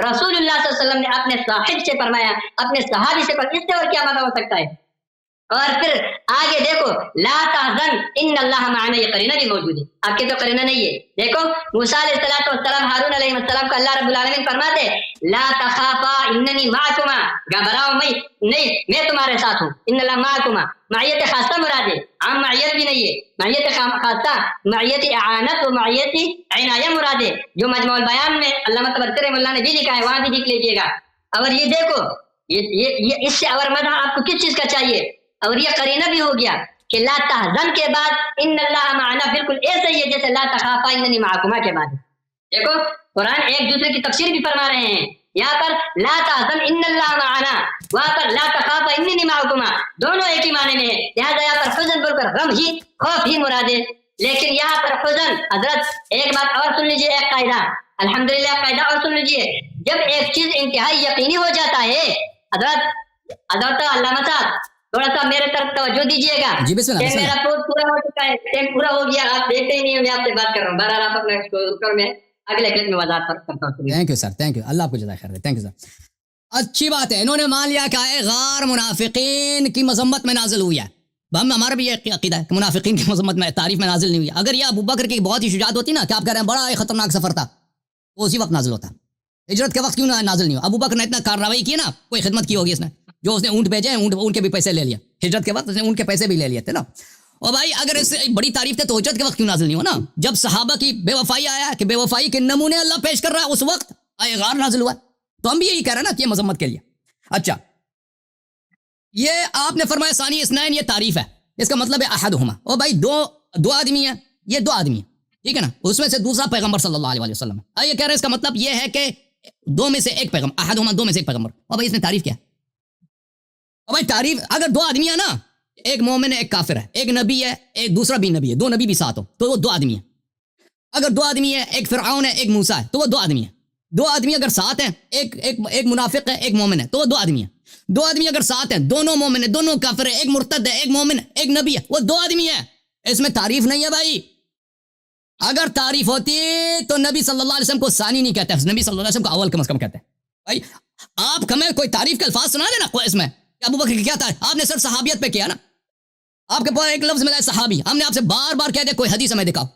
رسول اللہ صلی اللہ علیہ وسلم نے اپنے صاحب سے فرمایا، اپنے صحابی سے فرمایا، اس سے اور کیا مدح ہو سکتا ہے؟ اور پھر آگے دیکھو لا تحزن ان اللہ معنا، یہ قرینہ بھی موجود ہے، آپ کے تو قرینہ نہیں ہے، دیکھو موسیٰ علیہ السلام ہارون علیہ السلام کو اللہ رب العالمین فرماتے لا تخافا اننی معکما، گھبراؤ نہیں میں تمہارے ساتھ ہوں، ان اللہ معکما، معیت خاصہ مراد ہے، عام معیت بھی نہیں ہے، معیت خاصہ معیت اعانت و معیت عنایہ مراد ہے، جو مجمع البیان میں علامہ طبرسی رحمہ اللہ نے بھی لکھا ہے، وہاں بھی لکھ لیجیے گا۔ اور یہ دیکھو یہ اس سے اور مدح آپ کو کس چیز کا چاہیے؟ اور یہ قرینہ بھی ہو گیا کہ لا تحزن کے بعد ان اللہ معنا بالکل ایسا ہی ہے جیسے لا تخافا اننی معکما کے بعد، دیکھو قرآن ایک دوسرے کی تفسیر بھی فرما رہے ہیں، یہاں پر لا تحزن ان اللہ معنا، وہاں پر لا تخافا اننی معکما، دونوں ایک ہی معنی میں ہے، لہٰذا یہاں پر حزن بول کر غم ہی خوف ہی مراد ہے، لیکن یہاں پر حزن، حضرت ایک بات اور سن لیجیے، ایک قاعدہ الحمدللہ قاعدہ اور سن لیجیے، جب ایک چیز انتہائی یقینی ہو جاتا ہے، حضرت علامہ صاحب تھوڑا سا میرے طرف توجہ دیجیے گا، جی بسم اللہ، میرا پورا ہو چکا ہے، ٹائم پورا ہو گیا، آپ دیکھتے ہی نہیں ہیں، میں آپ سے بات کر رہا ہوں، بہرحال آپ اپنے میں اگلے کلپ میں وضاحت کرتا ہوں۔ Thank you sir, thank you, Allah آپ کو جزائے خیر دے، تھینک یو سر۔ اچھی بات ہے، انہوں نے مان لیا کہ آئے غار منافقین کی مذمت میں نازل ہوئی ہے، ہمارا بھی یہ عقیدہ ہے کہ منافقین کی مذمت میں تعریف میں نازل نہیں ہوئی، اگر یہ ابو بکر کی بہت ہی شجاعت ہوتی نا کہ آپ کہہ رہے ہیں بڑا خطرناک سفر تھا، تو اسی وقت نازل ہوتا، ہجرت کے وقت کیوں نازل نہیں ہوا؟ ابو بکر نے اتنا کارروائی کی نا، کوئی خدمت کی ہوگی اس نے، جو اس نے اونٹ بھیجے ہیں اونٹ کے بھی پیسے لے لیا، ہجرت کے وقت اس نے اونٹ کے پیسے بھی لے لیے تھے نا۔ اور بھائی اگر اس سے بڑی تعریف تھے تو ہجرت کے وقت کیوں نازل نہیں ہوا نا؟ جب صحابہ کی بے وفائی آیا کہ بے وفائی کے نمونے اللہ پیش کر رہا ہے، اس وقت آئے غار نازل ہوا، تو ہم بھی یہی کہہ رہے ہیں نا کہ یہ مذمت کے لیے۔ اچھا یہ آپ نے فرمایا ثانی اثنین، یہ تعریف ہے، اس کا مطلب ہے احدہما، اور بھائی دو آدمی ہیں، یہ دو آدمی ہیں، ٹھیک ہے نا، اس میں سے دوسرا پیغمبر صلی اللہ علیہ وسلم ہے، یہ کہہ رہے ہیں اس کا مطلب یہ ہے کہ دو میں سے ایک پیغمبر، احدہما دو میں سے ایک پیغمبر، اور بھائی اس میں تعریف کیا ہے؟ اور بھائی تعریف اگر دو آدمی ہے نا، ایک مومن ہے ایک کافر ہے، ایک نبی ہے ایک دوسرا بھی نبی ہے، دو نبی بھی ساتھ ہو تو وہ دو آدمی ہیں، اگر دو آدمی ہے ایک فرعون ہے ایک موسیٰ ہے تو وہ دو آدمی ہیں، دو آدمی اگر ساتھ ہیں، ایک منافق ہے ایک مومن ہے تو وہ دو آدمی ہیں، دو آدمی اگر ساتھ ہیں، دونوں مومن ہیں دونوں کافر ہیں، ایک مرتد ہے ایک مومن ہے ایک نبی ہے، وہ دو آدمی ہیں، اس میں تعریف نہیں ہے بھائی۔ اگر تعریف ہوتی تو نبی صلی اللہ علیہ وسلم کو ثانی نہیں کہتے، نبی صلی اللہ علیہ وسلم کو اول کم از کم کہتے ہیں۔ بھائی آپ ہمیں کوئی تعریف کے الفاظ سنا دینا اس میں، ابو بکر کی کیا تھا، آپ نے صرف صحابیت پہ کیا نا، آپ کے پاس ایک لفظ ملا ہے صحابی، ہم نے آپ سے بار بار کہہ دیا کوئی حدیث ہمیں دکھاؤ،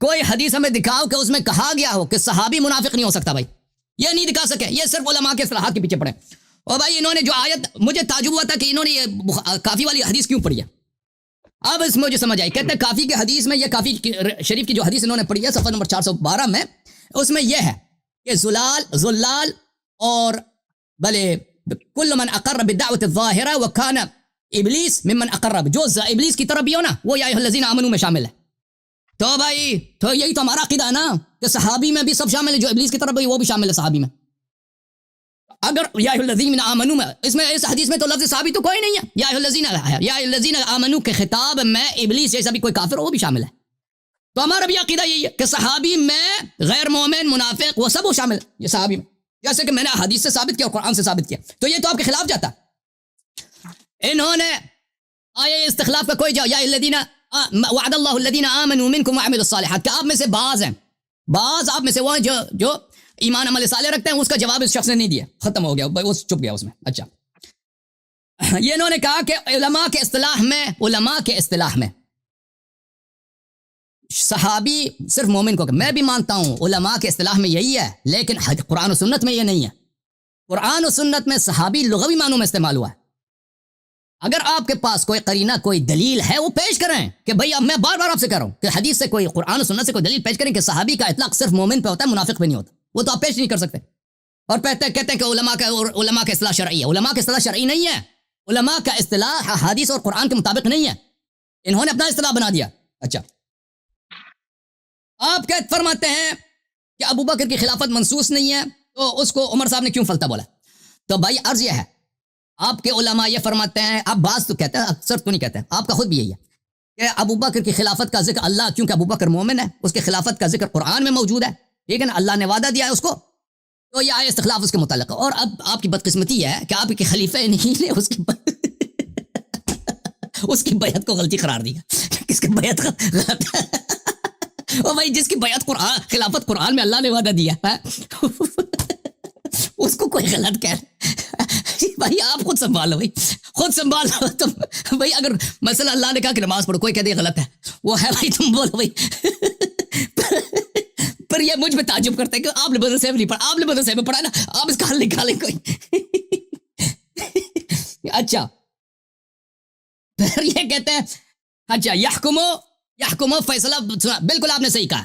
کوئی حدیث ہمیں دکھاؤ کہ اس میں کہا گیا ہو کہ صحابی منافق نہیں ہو سکتا، بھائی یہ نہیں دکھا سکے، یہ صرف علماء کے اصطلاحات کے پیچھے پڑے۔ اور بھائی انہوں نے جو آیت، مجھے تعجب ہوا تھا کہ انہوں نے یہ کافی والی حدیث کیوں پڑھی ہے، اب اس مجھے سمجھ آئی، کہتے ہیں کافی کی حدیث میں، یہ کافی شریف کی جو حدیث انہوں نے پڑھی ہے صفحہ نمبر 412 میں، اس میں یہ ہے کہ زلال اور بلے کل من اقر بالدعوت الظاہرہ وکان ابلیس ممن اقرب، جو ابلیس کی طرف بھی ہو نا وہ یا ایھا الذین آمنوا میں شامل ہے، تو بھائی تو یہی تو ہمارا عقیدہ ہے نا کہ صحابی میں بھی سب شامل ہے، جو ابلیس کی طرف بھی وہ بھی شامل ہے صحابی میں۔ اگر یا ایھا الذین آمنوا میں، اس میں اس حدیث میں تو لفظ صحابی تو کوئی نہیں ہے، یا ایھا الذین آمنوا کے خطاب میں ابلیس جیسا بھی کوئی کافر وہ بھی شامل ہے، تو ہمارا بھی عقیدہ یہی ہے کہ صحابی میں غیر مومن منافق وہ سب وہ شامل ہے، یہ صحابی میں، جیسے کہ میں نے حدیث سے ثابت کیا اور قرآن سے ثابت کیا، تو یہ تو آپ کے خلاف جاتا۔ انہوں نے آئے استخلاف کا کوئی جا، یا الذین وعد اللہ الذین آمنوا منکم وعملوا الصالحات، کہ آپ میں سے بعض ہیں، بعض آپ میں سے وہ ہیں جو ایمان عمل صالح رکھتے ہیں، اس کا جواب اس شخص نے نہیں دیا، ختم ہو گیا، وہ چپ گیا اس میں۔ اچھا یہ انہوں نے کہا کہ علماء کے اصطلاح میں صحابی صرف مومن کو، میں بھی مانتا ہوں علماء کے اصطلاح میں یہی ہے، لیکن قرآن و سنت میں یہ نہیں ہے، قرآن و سنت میں صحابی لغوی معنوں میں استعمال ہوا ہے، اگر آپ کے پاس کوئی قرینہ کوئی دلیل ہے وہ پیش کریں کہ بھئی اب میں بار بار آپ سے کہہ رہا ہوں کہ حدیث سے کوئی قرآن و سنت سے کوئی دلیل پیش کریں کہ صحابی کا اطلاق صرف مومن پہ ہوتا ہے منافق پہ نہیں ہوتا، وہ تو آپ پیش نہیں کر سکتے. اور کہتے ہیں کہ علماء کا اصطلاح شرعی ہے. علماء کا اصطلاح شرعی نہیں ہے، علماء کا اصطلاح حدیث اور قرآن کے مطابق نہیں ہے، انہوں نے اپنا اصطلاح بنا دیا. اچھا آپ کیا فرماتے ہیں کہ ابو بکر کی خلافت منسوس نہیں ہے تو اس کو عمر صاحب نے کیوں فلتا بولا؟ تو بھائی عرض یہ ہے، آپ کے علماء یہ فرماتے ہیں، آپ بعض تو کہتے ہیں اکثر تو نہیں کہتے ہیں، آپ کا خود بھی یہی ہے کہ ابو بکر کی خلافت کا ذکر اللہ، کیونکہ ابو بکر مومن ہے، اس کی خلافت کا ذکر قرآن میں موجود ہے، ٹھیک ہے نا، اللہ نے وعدہ دیا ہے اس کو، تو یہ آئے استخلاف اس کے متعلق. اور اب آپ کی بدقسمتی ہے کہ آپ کے خلیفہ نہیں لے اس کی بیعت کو غلطی قرار دیا. کس کی بیعت غلط ہے؟ اور بھائی جس کی بیعت قرآن خلافت قرآن میں اللہ نے وعدہ دیا اس کو کوئی غلط کہہ بھائی آپ خود سنبھالو، بھائی خود سنبھالو تم. بھائی اگر مثلا اللہ نے کہا کہ نماز پڑھو، کوئی کہہ دے غلط ہے، وہ ہے بھائی تم بولو بھائی. پر یہ مجھ میں تعجب کرتے ہیں کہ آپ نے مدرسے میں نہیں پڑھا، آپ نے مدرسے میں پڑھا نا، آپ اس کا حل نکالیں کوئی. اچھا پھر یہ کہتے ہیں اچھا یحکمو فیصلہ، بالکل آپ نے صحیح کہا.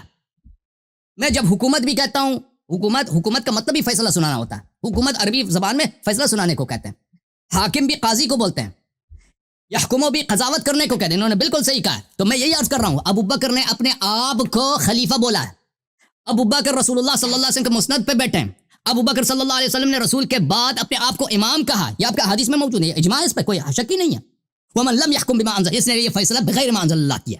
میں جب حکومت بھی کہتا ہوں، حکومت کا مطلب بھی فیصلہ سنانا ہوتا ہے. حکومت عربی زبان میں فیصلہ سنانے کو کہتے ہیں. حاکم بھی قاضی کو بولتے ہیں. یحکمو بھی قضاوت کرنے کو کہتے ہیں. انہوں نے بالکل صحیح کہا. تو میں یہی عرض کر رہا ہوں، ابو بکر نے اپنے آپ کو خلیفہ بولا ہے. ابو بکر رسول اللہ صلی اللہ علیہ وسلم کے مسند پہ بیٹھے ہیں. ابو بکر صلی اللہ علیہ وسلم نے رسول کے بعد اپنے آپ کو امام کہا. یہ آپ کا حدیث میں موجود ہے، اجماع اس پہ کوئی شک ہی نہیں ہے. ومن لم يحكم بما انزل، اس نے یہ فیصلہ بغیر ما انزل اللہ کیا.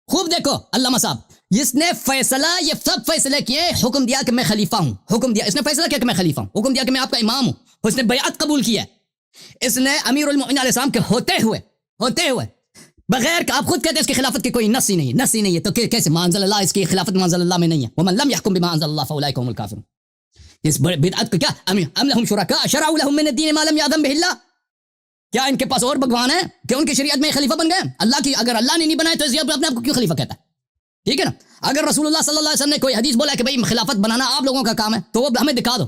خوب دیکھو علامہ صاحب، جس نے فیصلہ، یہ سب فیصلے کیے، حکم دیا کہ میں خلیفہ ہوں، حکم دیا، اس نے فیصلہ کیا کہ میں خلیفہ ہوں، حکم دیا کہ میں آپ کا امام ہوں، اس نے بیعت قبول کی ہے، اس نے امیر المؤمنین علیہ السلام کے ہوتے ہوئے بغیر کہ آپ خود کہتے ہیں اس کی خلافت کی کوئی نص ہی نہیں ہے، تو کیسے ما انزل اللہ، اس کی خلافت ما انزل اللہ میں نہیں ہے. ومن لم يحكم بما انزل الله فاولئك هم الكافرون. اس بدعت کو کیا ام لهم شرکاء شرعوا لهم من الدين ما لم يأذن به الله، کیا ان کے پاس اور بھگوان ہیں کہ ان کی شریعت میں خلیفہ بن گئے؟ اللہ کی اگر اللہ نے نہیں بنائے تو اپنے آپ کو کیوں خلیفہ کہتا ہے؟ ٹھیک ہے نا. اگر رسول اللہ صلی اللہ علیہ وسلم نے کوئی حدیث بولا کہ بھئی خلافت بنانا آپ لوگوں کا کام ہے تو وہ ہمیں دکھا دو.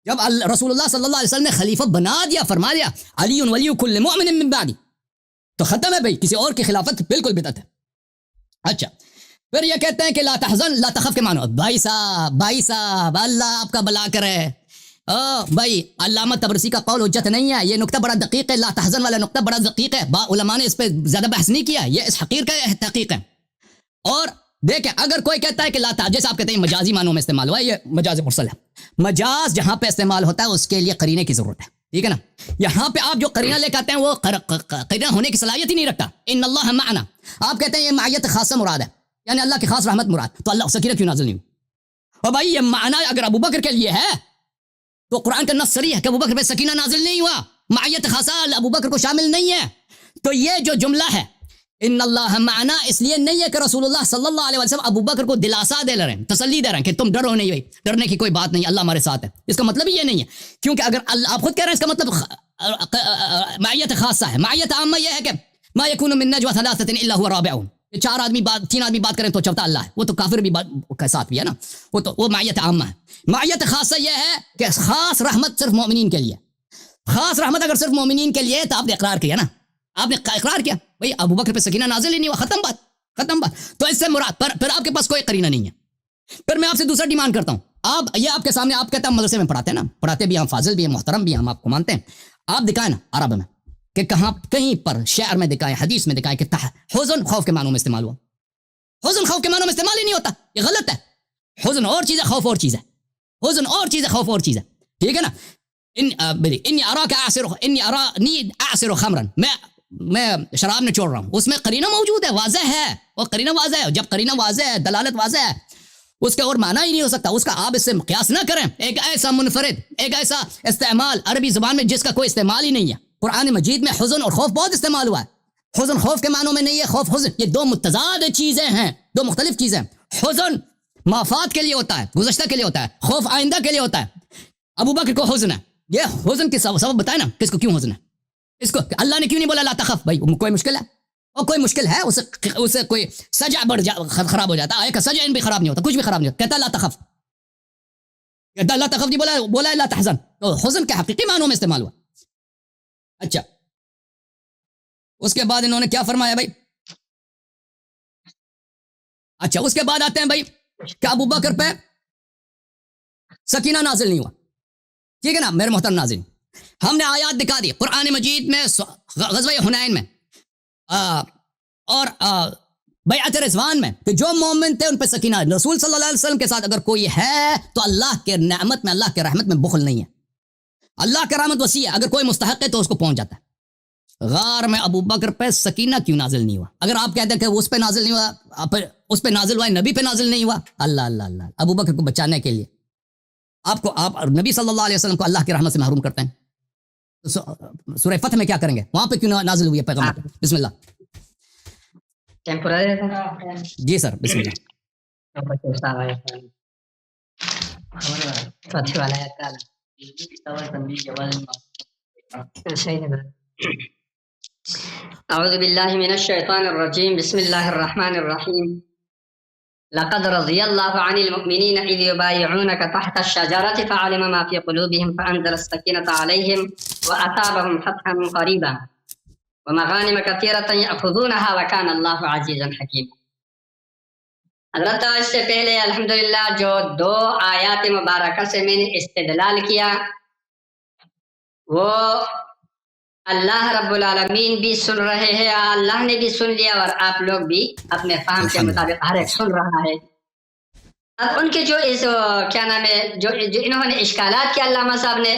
جب رسول اللہ صلی اللہ علیہ وسلم نے خلیفہ بنا دیا، فرما دیا علی ولی کل مؤمن من بعدی، تو ختم ہے بھئی، کسی اور کی خلافت بالکل بدعت ہے. اچھا پھر یہ کہتے ہیں کہ لا تحزن لا تخف کے معنی، بھائی صاحب اللہ آپ کا بھلا کرے. بھائی علامہ طبرسی کا قول حجت نہیں ہے، یہ نقطہ بڑا دقیق ہے، لا تحزن والا نقطہ بڑا دقیق ہے. علماء نے اس پہ زیادہ بحث نہیں کیا، یہ اس حقیر کا تحقیق ہے. اور دیکھیں اگر کوئی کہتا ہے کہ لا تحزن، جیسے آپ کہتے ہیں مجازی معنوں میں استعمال ہوا ہے، یہ مجاز مرسل ہے. مجاز جہاں پہ استعمال ہوتا ہے اس کے لیے قرینے کی ضرورت ہے، ٹھیک ہے نا. یہاں پہ آپ جو قرینہ لے کے آتے ہیں وہ قرینہ ہونے کی صلاحیت ہی نہیں رکھتا. ان اللہ معنا، آپ کہتے ہیں یہ معیت خاصہ مراد ہے، یعنی اللہ کی خاص رحمت مراد، تو اللہ سکینہ کیوں نازل نہیں ہوئی؟ اور بھائی یہ معنی اگر ابو بکر کے لیے ہے تو قرآن کا نص صریح ہے کہ ابو بکر پہ سکینہ نازل نہیں ہوا، معیت خاصہ ابو بکر کو شامل نہیں ہے. تو یہ جو جملہ ہے ان اللہ معنا، اس لیے نہیں ہے کہ رسول اللہ صلی اللہ علیہ وسلم ابو بکر کو دلاسا دے رہے ہیں، تسلی دے رہے ہیں کہ تم ڈرو نہیں، بھائی ڈرنے کی کوئی بات نہیں، اللہ ہمارے ساتھ ہے. اس کا مطلب یہ نہیں ہے، کیونکہ اگر اللہ آپ خود کہہ رہے ہیں اس کا مطلب معیت خاصہ ہے. معیت عامہ یہ ہے کہ ما یکون من نجوى ثلاثة الا هو رابعهم، تین آدمی بات کریں تو چوتھا اللہ ہے، وہ تو کافر بھی بات کے ساتھ بھی ہے نا، وہ معیت عامہ ہے. معیت خاصہ یہ ہے کہ خاص رحمت صرف مومنین کے لیے. خاص رحمت اگر صرف مومنین کے لیے تو آپ نے اقرار کیا نا، آپ نے اقرار کیا بھئی ابو بکر پہ سکینہ نازل ہی نہیں ہوا، ختم بات. تو اس سے مراد پھر آپ کے پاس کوئی قرینہ نہیں ہے. پھر میں آپ سے دوسرا ڈیمانڈ کرتا ہوں، آپ یہ آپ کے سامنے آپ کہتے ہیں مدرسے میں پڑھاتے ہیں نا، پڑھاتے بھی ہیں، فاضل بھی ہیں، محترم بھی ہیں، ہم آپ کو مانتے ہیں. آپ دکھائیں نا عرب میں کہ کہیں پر شعر میں دکھائیں، حدیث میں دکھائیں کہ حزن خوف کے معنوں میں استعمال ہوا. حزن خوف کے معنوں میں استعمال ہی نہیں ہوتا، یہ غلط ہے. حزن اور چیز ہے، خوف اور چیز ہے. حزن اور چیز ہے، خوف اور چیز ہے، ٹھیک ہے نا. انی ارانی اعصر خمرا، میں شراب میں چھوڑ رہا ہوں، اس میں قرینہ موجود ہے، واضح ہے، اور قرینہ واضح ہے. جب قرینہ واضح ہے، دلالت واضح ہے، اس کا اور معنی ہی نہیں ہو سکتا. اس کا آپ اس سے قیاس نہ کریں. ایک ایسا منفرد، ایک ایسا استعمال عربی زبان میں جس کا کوئی استعمال ہی نہیں ہے. قرآن مجید میں حزن اور خوف بہت استعمال ہوا ہے. حزن خوف کے معنوں میں نہیں ہے، خوف حزن، یہ دو متضاد چیزیں ہیں، دو مختلف چیزیں. حزن مافات کے لیے ہوتا ہے، گزشتہ کے لیے ہوتا ہے، خوف آئندہ کے لیے ہوتا ہے. ابو بکر کو حزن ہے، یہ حزن کے سبب بتائے نا کس کو کیوں حزن ہے. اس کو اللہ نے کیوں نہیں بولا لا تخف؟ بھائی کوئی مشکل ہے، اور کوئی مشکل ہے اسے کوئی سجع خراب ہو جاتا ہے، کا سجع بھی خراب نہیں ہوتا، کچھ بھی خراب نہیں ہوتا، کہتا لا تخف، کہتا لا تخف نہیں بولا لا تحزن. تو حزن کے حقیقی معنوں میں استعمال ہوا. اچھا اس کے بعد انہوں نے کیا فرمایا بھائی؟ اچھا اس کے بعد آتے ہیں بھائی کہ ابو بکر پہ سکینہ نازل نہیں ہوا. ٹھیک ہے نا میرے محترم ناظرین، ہم نے آیات دکھا دی قرآن مجید میں غزوہ حنین میں اور بیعت رضوان میں کہ جو مومن تھے ان پہ سکینہ. رسول صلی اللہ علیہ وسلم کے ساتھ اگر کوئی ہے تو اللہ کے نعمت میں، اللہ کے رحمت میں بخل نہیں ہے. اللہ کا رحمت وسیع ہے، اگر کوئی مستحق ہے تو اس کو پہنچ جاتا ہے. غار میں ابو بکر پہ سکینہ کیوں نازل نہیں ہوا؟ اگر آپ کہتے ہیں کہ اس پہ نازل نہیں ہوا، اس پہ نازل ہوا ہے، نبی پہ نازل نہیں ہوا. اللہ اللہ اللہ، ابو بکر کو بچانے کے لیے آپ نبی صلی اللہ علیہ وسلم کو اللہ کی رحمت سے محروم کرتے ہیں. تو سورہ فتح میں کیا کریں گے؟ وہاں پہ کیوں نازل ہوئی ہے پیغمبر پہ؟ بسم اللہ. جی سر بسم اللہ. اعوذ باللہ من الشیطان الرجیم، بسم اللہ الرحمن الرحیم. لقد رضي الله عن المؤمنين إذ يبايعونك تحت الشجرة فعلم ما في قلوبهم فأنزل السكينة عليهم وأثابهم فتحا قريبا ومغانم كثيرة يأخذونها وكان الله عزيزا حكيما. حضرت اس سے پہلے الحمدللہ جو 2 آیات مبارکہ سے میں نے استدلال کیا وہ اللہ رب العالمین بھی سن رہے ہیں، اللہ نے بھی سن لیا اور آپ لوگ بھی اپنے فہم کے مطابق ہر ایک سن رہا ہے. اب ان کے جو کیا نام ہے جو انہوں نے اشکالات کیا علامہ صاحب نے،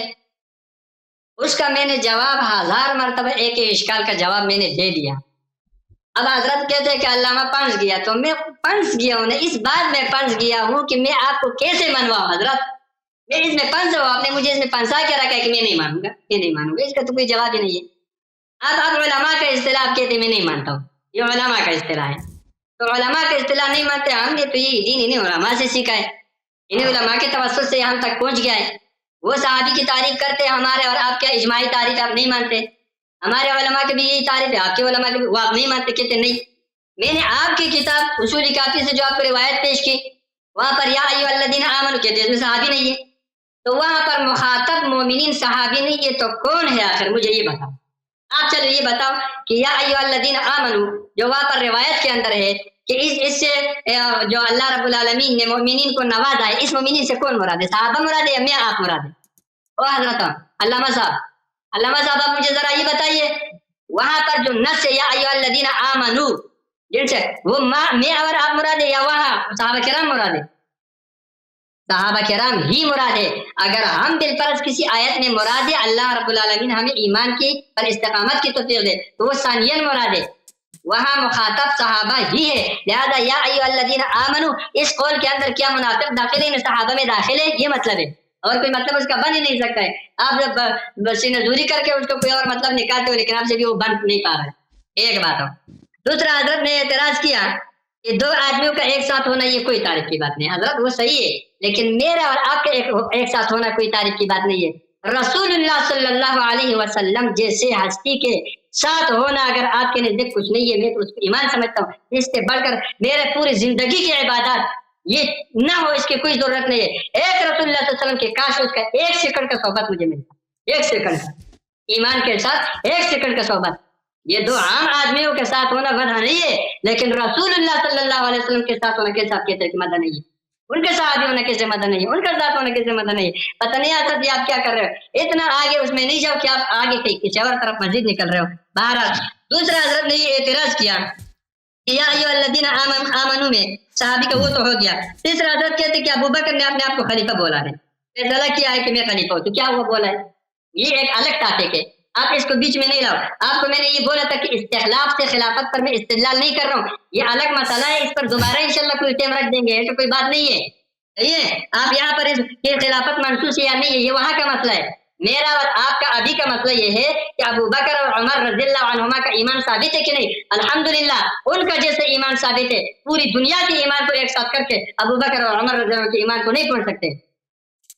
اس کا میں نے جواب 1000 مرتبہ ایک اشکال کا جواب میں نے دے دیا. اب حضرت کہتے ہیں کہ علامہ پنس گیا، تو میں پنس گیا ہوں، اس بات میں پنس گیا ہوں کہ میں آپ کو کیسے منواؤں حضرت، میں اس میں پنس ہوں، آپ نے مجھے اس میں پنسا کے رکھا ہے کہ میں نہیں مانوں گا، میں نہیں مانوں گا، اس کا تو کوئی جواب ہی نہیں ہے. آپ علماء کا اصطلاح آپ کہتے ہیں میں نہیں مانتا ہوں، یہ علماء کا اصطلاح ہے. تو علماء کا اصطلاح نہیں مانتے، ہم نے تو یہ دین انہیں علماء سے سیکھا ہے، انہیں علماء کے توسط سے ہم تک پہنچ گیا ہے. وہ صحابی کی تعریف کرتے ہیں ہمارے، اور آپ کیا اجماعی تعریف آپ نہیں مانتے. ہمارے علماء کے بھی یہی تعریف ہے، آپ کے علماء کے بھی وہ آپ نہیں مانتے، کہتے نہیں. میں نے آپ کی کتاب اصول کافی سے جو آپ کو روایت پیش کی وہاں پر یا ایھا الذین آمنوا کہتے ہیں، اس میں صحابی نہیں ہے، تو وہاں پر مخاطب مومنین صحابی نہیں ہے، تو کون ہے آخر؟ مجھے یہ بتاؤ. آپ چلو یہ بتاؤ کہ یا ایھا الذین آمنوا جو وہاں پر روایت کے اندر ہے کہ اس سے جو اللہ رب العالمین نے مومنین کو نوازا ہے، اس مومنین سے کون مراد ہے؟ صحابہ مراد ہے یا میں آپ مراد ہے؟ او حضرت علامہ صاحب آپ مجھے ذرا یہ بتائیے، وہاں پر جو نص ہے یا ایھا الذین آمنوا جن سے وہ میں اور آپ مراد ہے یا وہاں صحابہ کرام مراد ہے؟ صحابہ کرام ہی مراد ہے. اگر ہم بالفرض کسی آیت میں مراد ہے اللہ رب العالمین ہمیں ایمان کی پر استقامت کی توفیق دے تو وہ ثانیاً مراد ہے، وہاں مخاطب صحابہ ہی ہے. لہذا یا ایھا الذین آمنوا اس قول کے اندر کیا مناسب داخل ہے صحابہ میں داخل ہے، یہ مطلب ہے، اور کوئی مطلب اس کا بن ہی نہیں سکتا ہے. آپ سینہ زوری کر کے اس کو کوئی اور مطلب نکالتے ہو، لیکن آپ سے بھی وہ بن نہیں پا رہا ہے. ایک بات ہو. دوسرا حضرت نے اعتراض کیا کہ 2 آدمیوں کا ایک ساتھ ہونا یہ کوئی تعریف کی بات نہیں. حضرت وہ صحیح ہے، لیکن میرا اور آپ کا ایک ساتھ ہونا کوئی تعریف کی بات نہیں ہے. رسول اللہ صلی اللہ علیہ وسلم جیسے ہستی کے ساتھ ہونا اگر آپ کے نزدیک کچھ نہیں ہے، میں تو اس کو ایمان سمجھتا ہوں. اس سے بڑھ کر میرے پوری زندگی کی عبادات یہ نہ ہو، اس کی کوئی ضرورت نہیں ہے. ایک رسول اللہ صلی اللہ علیہ وسلم کے کاش اس کا 1 سیکنڈ کا صحبت مجھے ملتا، 1 سیکنڈ کا ایمان کے ساتھ 1 سیکنڈ کا صحبت. یہ 2 عام آدمیوں کے ساتھ ہونا بدہ نہیں ہے، لیکن رسول اللہ صلی اللہ علیہ وسلم کے ساتھ ہونا کیسے آپ کہتے ہیں کہ مدہ نہیں ہے؟ ان کے ساتھ ہونا کیسے مدہ نہیں ہے؟ ان کے ساتھ ہونا کیسے مدہ نہیں ہے؟ پتہ نہیں آتا جی آپ کیا کر رہے ہو، اتنا آگے اس میں نہیں جاؤ کہ آپ آگے کسی اور طرف مزید نکل رہے ہو. بہرحال دوسرا حضرت نے یہ اعتراض کیا کہ یا ایھا الذین آمنوا میں صحابی کا وہ تو ہو گیا. تیسرا حضرت کہتے کہ ابو بکر نے اپنے آپ کو خلیفہ بولا ہے، فیصلہ کیا ہے کہ میں خلیفہ ہوں، تو کیا وہ بولا ہے؟ یہ ایک الگ ٹاپک ہے، آپ اس کو بیچ میں نہیں لاؤ. آپ کو میں نے یہ بولا تھا کہ استخلاف سے خلافت پر میں استدلال نہیں کر رہا ہوں، یہ الگ مسئلہ ہے، اس پر دوبارہ انشاءاللہ کوئی ٹائم رکھ دیں گے، ایسا کوئی بات نہیں ہے. صحیح ہے، آپ یہاں پر خلافت منسوخ یا نہیں ہے یہ وہاں کا مسئلہ ہے. میرا اور آپ کا ابھی کا مسئلہ یہ ہے کہ ابو بکر اور عمر رضی اللہ عنہما کا ایمان ثابت ہے کہ نہیں؟ الحمدللہ ان کا جیسے ایمان ثابت ہے، پوری دنیا کے ایمان کو ایک ساتھ کر کے ابو بکر اور عمر رضی اللہ عنہ کے ایمان کو نہیں پہنچ سکتے.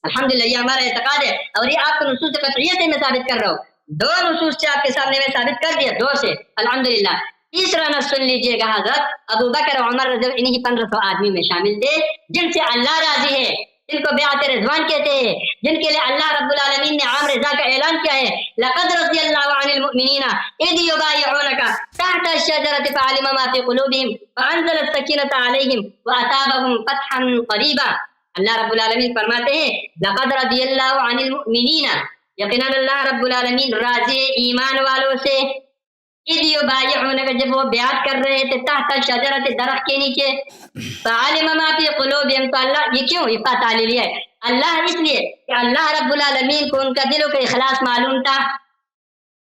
الحمدللہ یہ ہمارا اعتقاد ہے، اور یہ آپ کو نصوص قطعیہ سے میں ثابت کر رہا ہوں. 2 نصوص سے آپ کے سامنے میں ثابت کر دیا، 2 سے الحمدللہ. تیسرا نص سن لیجئے گا حضرت ابو بکر اور عمر رضی اللہ عنہ انہی 1500 آدمی میں شامل تھے جن سے اللہ راضی ہے جن کو بیعت رضوان کہتے ہیں، جن کے لیے اللہ رب العالمین نے عام رضا کا اعلان کیا ہے، لقد رضی اللہ عن المؤمنین اذ یبایعونک تحت الشجرۃ فعلم ما فی قلوبہم فانزل السکینۃ علیہم واثابہم فتحا قریبا۔ اللہ رب العالمین فرماتے ہیں لقد رضی اللہ عن المؤمنین، یقیناً اللہ رب العالمین راضی ایمان والوں سے، اذ یبایعونک جب وہ بیعت کر رہے تھے تحت الشجرۃ درخت کے نیچے، فعلم ما فی قلوبہم، تو اللہ یہ کیوں یہ تعلیل ہے اللہ اس لیے کہ اللہ رب العالمین کو ان کا دلوں کا اخلاص معلوم تھا۔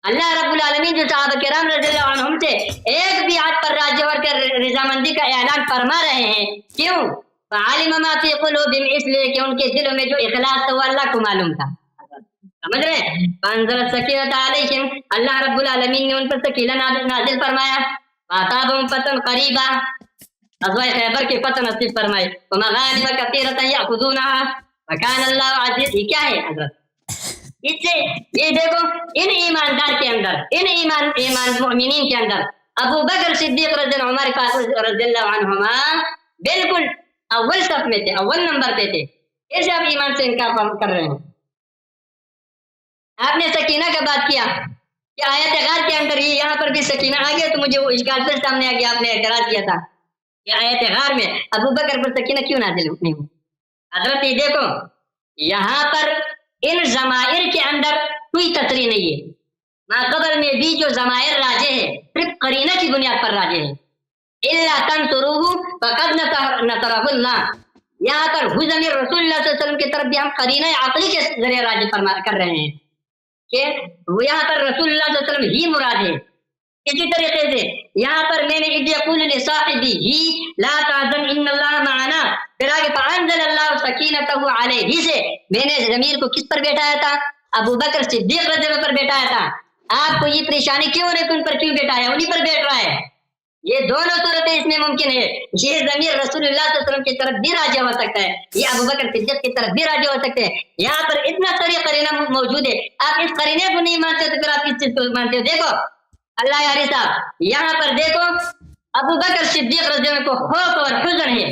اللہ رب العالمین جو صحابہ کرام رضی اللہ عنہم سے ایک بیعت پر راضی ہو کر رضامندی کا اعلان فرما رہے ہیں، کیوں؟ فعلم ما فی قلوبہم، اس لیے کہ ان کے دلوں میں جو اخلاص تھا وہ اللہ کو معلوم تھا، سمجھ رہے ہیں؟ فانزل السکینۃ علیہم، اللہ رب العالمین نے ان پر سکینہ نازل فرمایا، واثابہم فتحا قریبا، غزوہ خیبر کے فتح نصیب فرمائے، ومغانم کثیرۃ یأخذونها وکان اللہ عزیز۔ یہ کیا ہے حضرت؟ اس سے یہ دیکھو ان ایماندار کے اندر، ان ایمان مؤمنین کے اندر ابو بکر صدیق رضی اللہ عنہ، عمر فاروق رضی اللہ عنہما بالکل اول صف میں تھے، اول نمبر پہ تھے، ایسے آپ ایمان سے انکار کر رہے ہیں۔ آپ نے سکینہ کا بات کیا کہ آیت غار کے اندر یہ یہاں پر بھی سکینہ آ گیا، تو مجھے وہ اشکال پھر سامنے آ گیا، آپ نے اعتراض کیا تھا کہ آیت غار میں ابو بکر پر سکینہ کیوں نازل نہیں ہوئی؟ حضرت یہ دیکھو یہاں پر ان ضمائر کے اندر کوئی تصریح نہیں ہے، ما قبل میں بھی جو ضمائر راجع ہے صرف قرینہ کی بنیاد پر راجع ہے، الا تنصروہ فقد نصرہ اللہ، یہاں پر ہو ضمیر رسول اللہ صلی اللہ علیہ وسلم کی طرف بھی ہم قرینہ عقلی کے ذریعے راجع کر رہے ہیں کہ وہ یہاں پر رسول اللہ صلی اللہ علیہ وسلم ہی مراد ہے۔ اسی طریقے سے یہاں پر میں نے اذ یقول لصاحبہ لا تحزن ان اللہ معنا، پھر آگے فانزل اللہ سکینتہ علیہ سے میں نے ضمیر کو کس پر بیٹھایا تھا؟ ابو بکر صدیق رضی اللہ پر بیٹھایا تھا۔ آپ کو یہ پریشانی کیوں ہے کہ ان پر کیوں بیٹھایا؟ انہی پر بیٹھ رہا ہے۔ یہ دونوں صورتیں اس میں ممکن ہے، یہ ضمیر رسول اللہ صلی اللہ علیہ وسلم کی طرف بھی راجع ہو سکتا ہے، یہ ابو بکر صدیق کی طرف بھی راجع ہو سکتے ہیں۔ یہاں پر اتنا ساری قرینہ موجود ہے، آپ اس قرینے کو نہیں مانتے تو پھر آپ کس چیز کو مانتے ہو؟ دیکھو اللہ یاری صاحب یہاں پر دیکھو ابو بکر صدیق رضی اللہ عنہ کو خوف اور حزن ہے،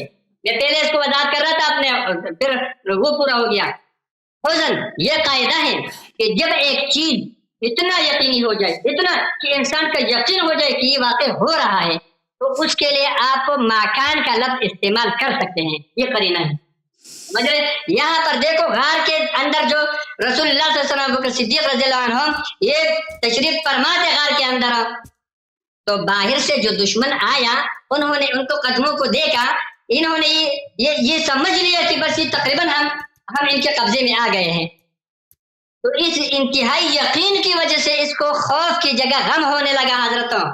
میں پہلے اس کو وضاحت کر رہا تھا، آپ نے پھر وہ پورا ہو گیا۔ حزن یہ قاعدہ ہے کہ جب ایک چیز اتنا یقینی ہو جائے، اتنا کہ انسان کا یقین ہو جائے کہ یہ واقع ہو رہا ہے، تو اس کے لیے آپ مکان کا لفظ استعمال کر سکتے ہیں، یہ قرینہ ہے۔ مگر یہاں پر دیکھو غار کے اندر جو رسول اللہ صلی اللہ علیہ وسلم ابو بکر صدیق رضی اللہ عنہ یہ تشریف فرما تھے غار کے اندر، تو باہر سے جو دشمن آیا انہوں نے ان کو قدموں کو دیکھا، انہوں نے یہ سمجھ لیا کہ بس یہ تقریباً ہم ان کے قبضے میں آ گئے ہیں، تو اس انتہائی یقین کی وجہ سے اس کو خوف کی جگہ غم ہونے لگا، حضرتوں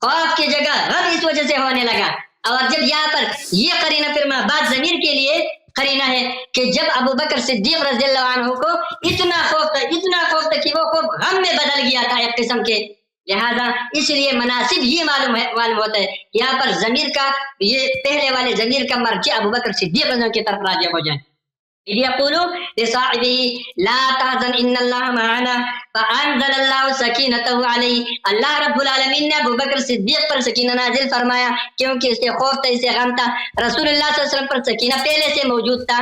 خوف کی جگہ غم اس وجہ سے ہونے لگا۔ اور جب یہاں پر یہ قرینہ پھر بعد ضمیر کے لیے قرینہ ہے کہ جب ابو بکر صدیق رضی اللہ عنہ کو اتنا خوف تھا کہ وہ خوف غم میں بدل گیا تھا ایک قسم کے، لہذا اس لیے مناسب یہ معلوم ہوتا ہے یہاں پر ضمیر کا یہ پہلے والے ضمیر کا مرجع ابو بکر صدیق رضی اللہ عنہ کی طرف راجع ہو جائے۔ اذ یقول لصاحبہ لا تحزن ان اللہ معنا فانزل اللہ سکینتہ علیہ، اللہ رب العالمین نے ابو بکر صدیق پر سکینہ نازل فرمایا کیونکہ اسے خوف تھا، اسے غم تھا۔ رسول اللہ صلی اللہ علیہ وسلم پر سکینہ پہلے سے موجود تھا،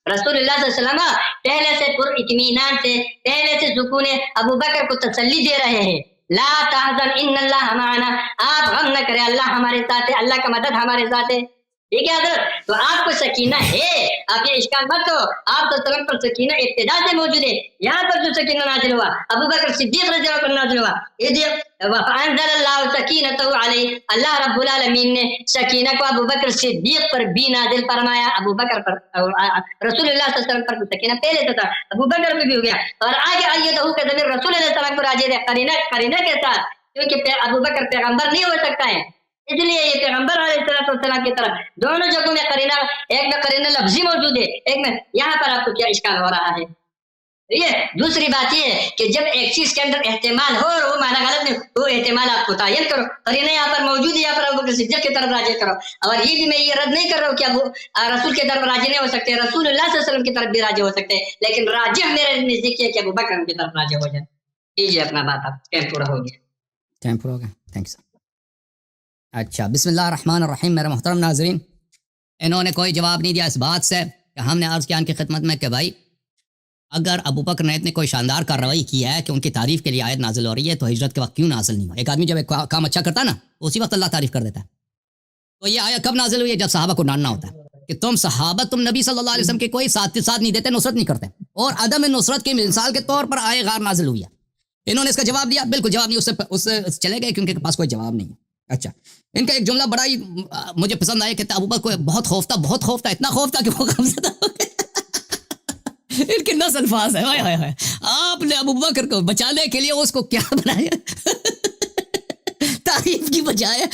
رسول اللہ صلی اللہ علیہ وسلم پہلے سے پر اطمینان سے، پہلے سے سکون ابو بکر کو تسلی دے رہے ہیں، لا تحزن ان اللہ معنا، آپ غم نہ کریں، اللہ ہمارے ساتھ ہے، اللہ کا مدد ہمارے ساتھ ہے، ٹھیک ہے حضرت؟ تو آپ کو سکینہ ہے، آپ یہ اشکال مت ہو، آپ تو سلام پر سکینہ ابتدا سے موجود ہے۔ یہاں پر جو سکینہ نازل ہوا ابو بکر صدیق رضی اللہ عنہ پر نازل ہوا، فانزل اللہ سکینتہ علیہ، اللہ رب العالمین نے سکینہ کو ابو بکر صدیق پر بھی نازل فرمایا، ابو بکر پر رسول اللہ صلی اللہ علیہ وسلم پر سکینہ پہلے سے تھا، ابو بکر میں بھی ہو گیا، اور آگے ایدہ کا ضمیر رسول اللہ صلی اللہ علیہ وسلم پر راجع ہے قرینہ کے ساتھ، کیونکہ ابو بکر پیغمبر نہیں ہو سکتا ہے، اس لیے یہ پیغمبر علیہ السلام کی طرف دونوں جگہوں میں قرینہ، ایک میں قرینہ لفظی موجود ہے، ایک میں یہاں پر آپ کو کیا اشکال ہو رہا ہے؟ یہ دوسری بات یہ ہے کہ جب ایک چیز کے اندر احتمال ہو اور وہ معنی غلط نہیں، وہ احتمال آپ کو تعین کرو، قرینہ یہاں پر موجود ہے، یہاں پر ابو بکر صدیق کی طرف راجع کرو، اور یہ بھی میں یہ رد نہیں کر رہا ہوں کہ ابو رسول کی طرف راجع نہیں ہو سکتے، رسول اللہ صلی اللہ علیہ وسلم کی طرف بھی راجع ہو سکتے ہیں، لیکن راجع میرے نزدیک ہے کہ ابو بکر کی طرف راجع ہو جائے۔ کیجیے اپنا بات، آپ ٹائم پورا ہو گیا، ٹائم پورا ہو گیا، تھینکس۔ اچھا، بسم اللہ الرحمن الرحیم۔ میرے محترم ناظرین، انہوں نے کوئی جواب نہیں دیا اس بات سے کہ ہم نے عرض کیا ان کی خدمت میں کہ بھائی اگر ابو بکر نے اتنے کوئی شاندار کارروائی کیا ہے کہ ان کی تعریف کے لیے آیت نازل ہو رہی ہے تو ہجرت کے وقت کیوں نازل نہیں ہوا؟ ایک آدمی جب ایک کام اچھا کرتا ہے نا اسی وقت اللہ تعریف کر دیتا ہے. تو یہ آیت کب نازل ہوئی ہے؟ جب صحابہ کو ڈانٹنا ہوتا ہے کہ تم صحابہ تم نبی صلی اللہ علیہ وسلم کے کوئی ساتھ نہیں دیتے، نصرت نہیں کرتے، اور عدم نصرت کی مثال کے طور پر آئے غار نازل ہوئی ہے. انہوں نے اس کا جواب دیا، بالکل جواب نہیں، اس سے چلے گئے کیونکہ پاس کوئی جواب نہیں ہے. اچھا ان کا ایک جملہ بڑا ہی مجھے پسند آیا، کہتا ابو بکر کو بہت خوف تھا، اتنا خوف تھا کہ وہ غمزدہ ہو گئے. ان کے نس الفاظ ہے، ہائے ہائے ہائے، آپ نے ابو بکر کو بچانے کے لیے اس کو کیا بنایا تعریف کی بجائے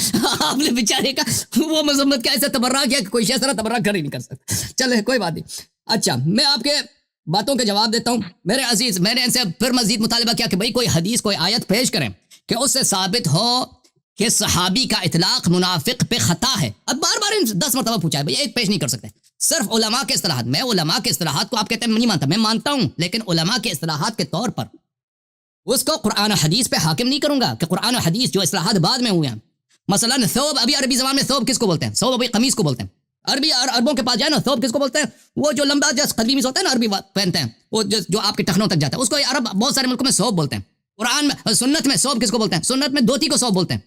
آپ نے بیچارے کا وہ مذمت کا ایسا تبرہ کیا کہ کوئی شخص تبرہ کر ہی نہیں کر سکتا. چلے کوئی بات نہیں. اچھا میں آپ کے باتوں کے جواب دیتا ہوں. میرے عزیز میں نے ان سے پھر مزید مطالبہ کیا کہ بھئی کوئی حدیث کوئی آیت پیش کریں کہ اس سے ثابت ہو کہ صحابی کا اطلاق منافق پہ خطا ہے. اب بار بار 10 مرتبہ پوچھا ہے بھئی ایک پیش نہیں کر سکتے. صرف علماء کے اصطلاحات، میں علماء کے اصطلاحات کو آپ کہتے ہیں نہیں مانتا، میں مانتا ہوں، لیکن علماء کے اصطلاحات کے طور پر اس کو قرآن و حدیث پہ حاکم نہیں کروں گا کہ قرآن و حدیث جو اصطلاحات بعد میں ہوئے ہیں. مثلا ثوب، ابھی عربی زبان میں ثوب کس کو بولتے ہیں؟ ثوب ابھی قمیص کو بولتے ہیں. عربوں کے پاس جائے نا ثوب کس کو بولتے ہیں؟ وہ جو لمبا جو قمیص ہوتا ہے نا عربی پہنتے ہیں وہ جو آپ کے ٹخنوں تک جاتا ہے، اس کو عرب بہت سارے ملکوں میں ثوب بولتے ہیں. قرآن میں سنت میں ثوب کس کو بولتے ہیں؟ سنت میں دھوتی کو ثوب بولتے ہیں،